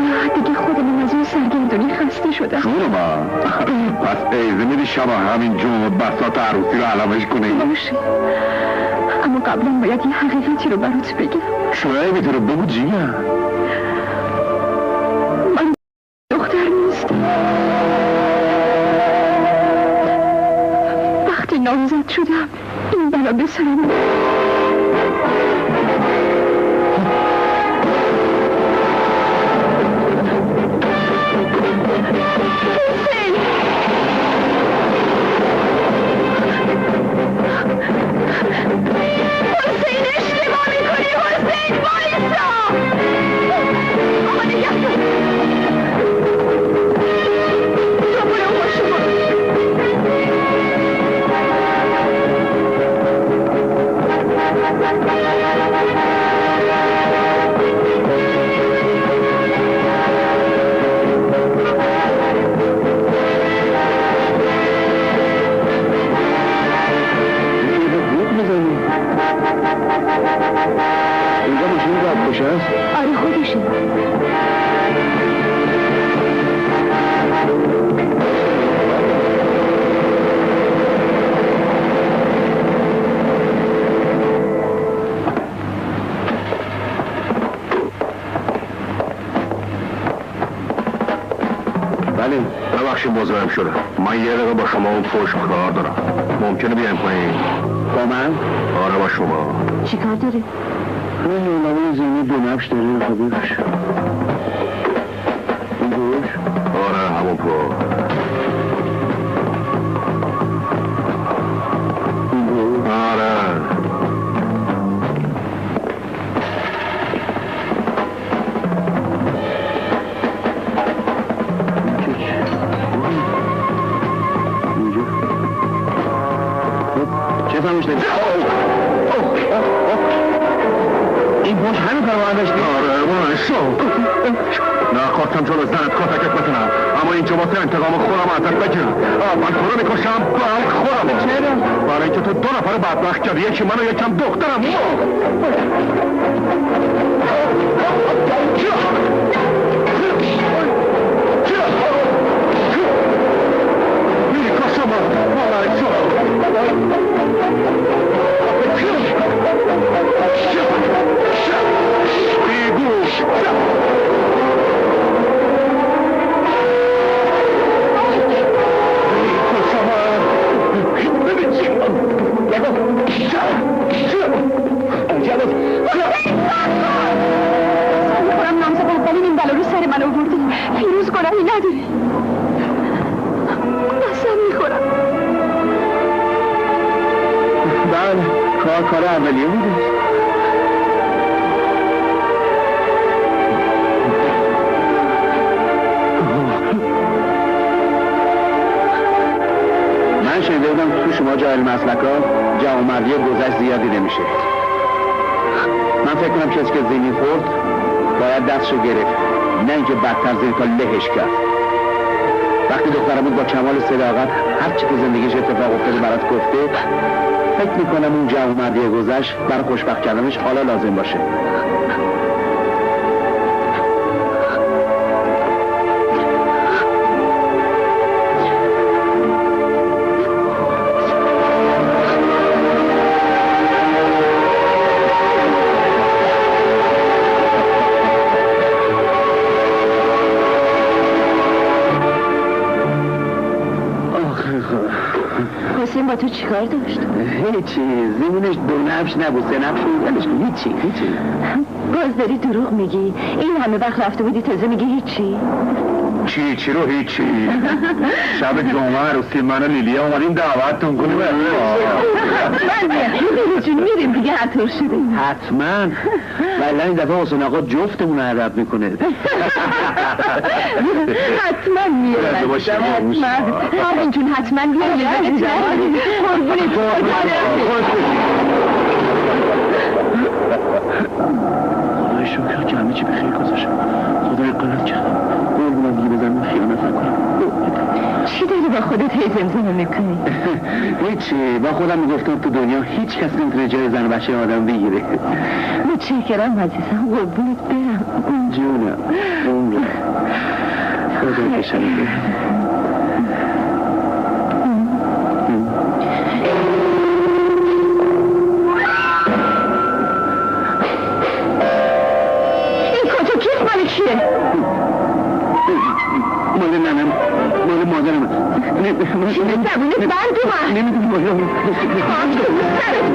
نه دیگه خودمون از این سرگردانی خسته شدم جون من پس ایزه میدی شب همین جون بساط عروسی رو علمش کنی باشه اما قبلا باید یه حقیقتی رو برات بگم شویه میتونه بگو جیگه من دختر نیستم وقتی نامزد شدم این بلا به سرم اینجا ماشین رد کشه هست؟ آره خودشه. بله. ببخشید مزاحم شدم. من یه دقیقه با شما اون پشت کار دارم. ممکنه بیایم پایین؟ با من؟ آره با شما. چی کار داره؟ نمای زمین بنفش داره خودش. این گوش؟ آره همون پا. این گوش؟ آره. چه فهمش داری؟ این پشت همین کار باید داشتی؟ آره باید شو نه خواستم جلو زنت کتکت بکنم اما اینجا واسه انتقام خودم ازت بگیرم من تو رو میکشم بعد خودم چرا؟ برای اینکه تو 2 نفر بدبخت کردی یکی من و یکم دخترم میکشم بالای شو بیگوش میخورم نامزد اولین این بلا رو سر من آورده. فیروز گناهی نداره. قسم میخورم. بله کار اولیه بوده. من شنیده بودم تو شما جاهل مسلکا جوانمردی گذشت زیادی نمیشه. من فکر کنم کسی که زمین خورد باید دستشو گرفت، نه اینکه بدتر زیر تا لهش کرد. وقتی دخترم بود با کمال صداقت هر چی که زندگیش اتفاق افتاده برات گفته، فکر میکنم اون جوانمردی گذشت برای خوشبخت کردنش حالا لازم باشه. حسین با تو چیکار داشت؟ هیچی، زمینش 2 نبش نبود 3 نبش بود. هیچی. باز داری دروغ میگی؟ این همه وقت رفته بودی تازه میگی هیچی؟ چی رو هیچی شب جمعه عروسی من و لیلیا اومدیم دعوتتون کنیم من لیلی جون میریم دیگه حتور شده. حتما ولی این دفعه حسین آقا جفتمون عرب میکنه. حتما میرم حتما همین جون حتما میرم. خدای شکر که همه چی به خیر گذاشت. خدای قدرت کرد. قربونم دیگه بزنم خیانت نکنم. چی داری با خودت هی زمزمه میکنی؟ هیچی، با خودم میگفتم تو دنیا هیچ کس نمیتونه جای زن و بچه آدم بگیره. متشکرم عزیزم، قربونت برم. جونم عمرم خدا کشنده. چیه؟ مال ننم، مال مادرم. چیه زبونت بند اومد؟ نمیدونم. خاک تو سرت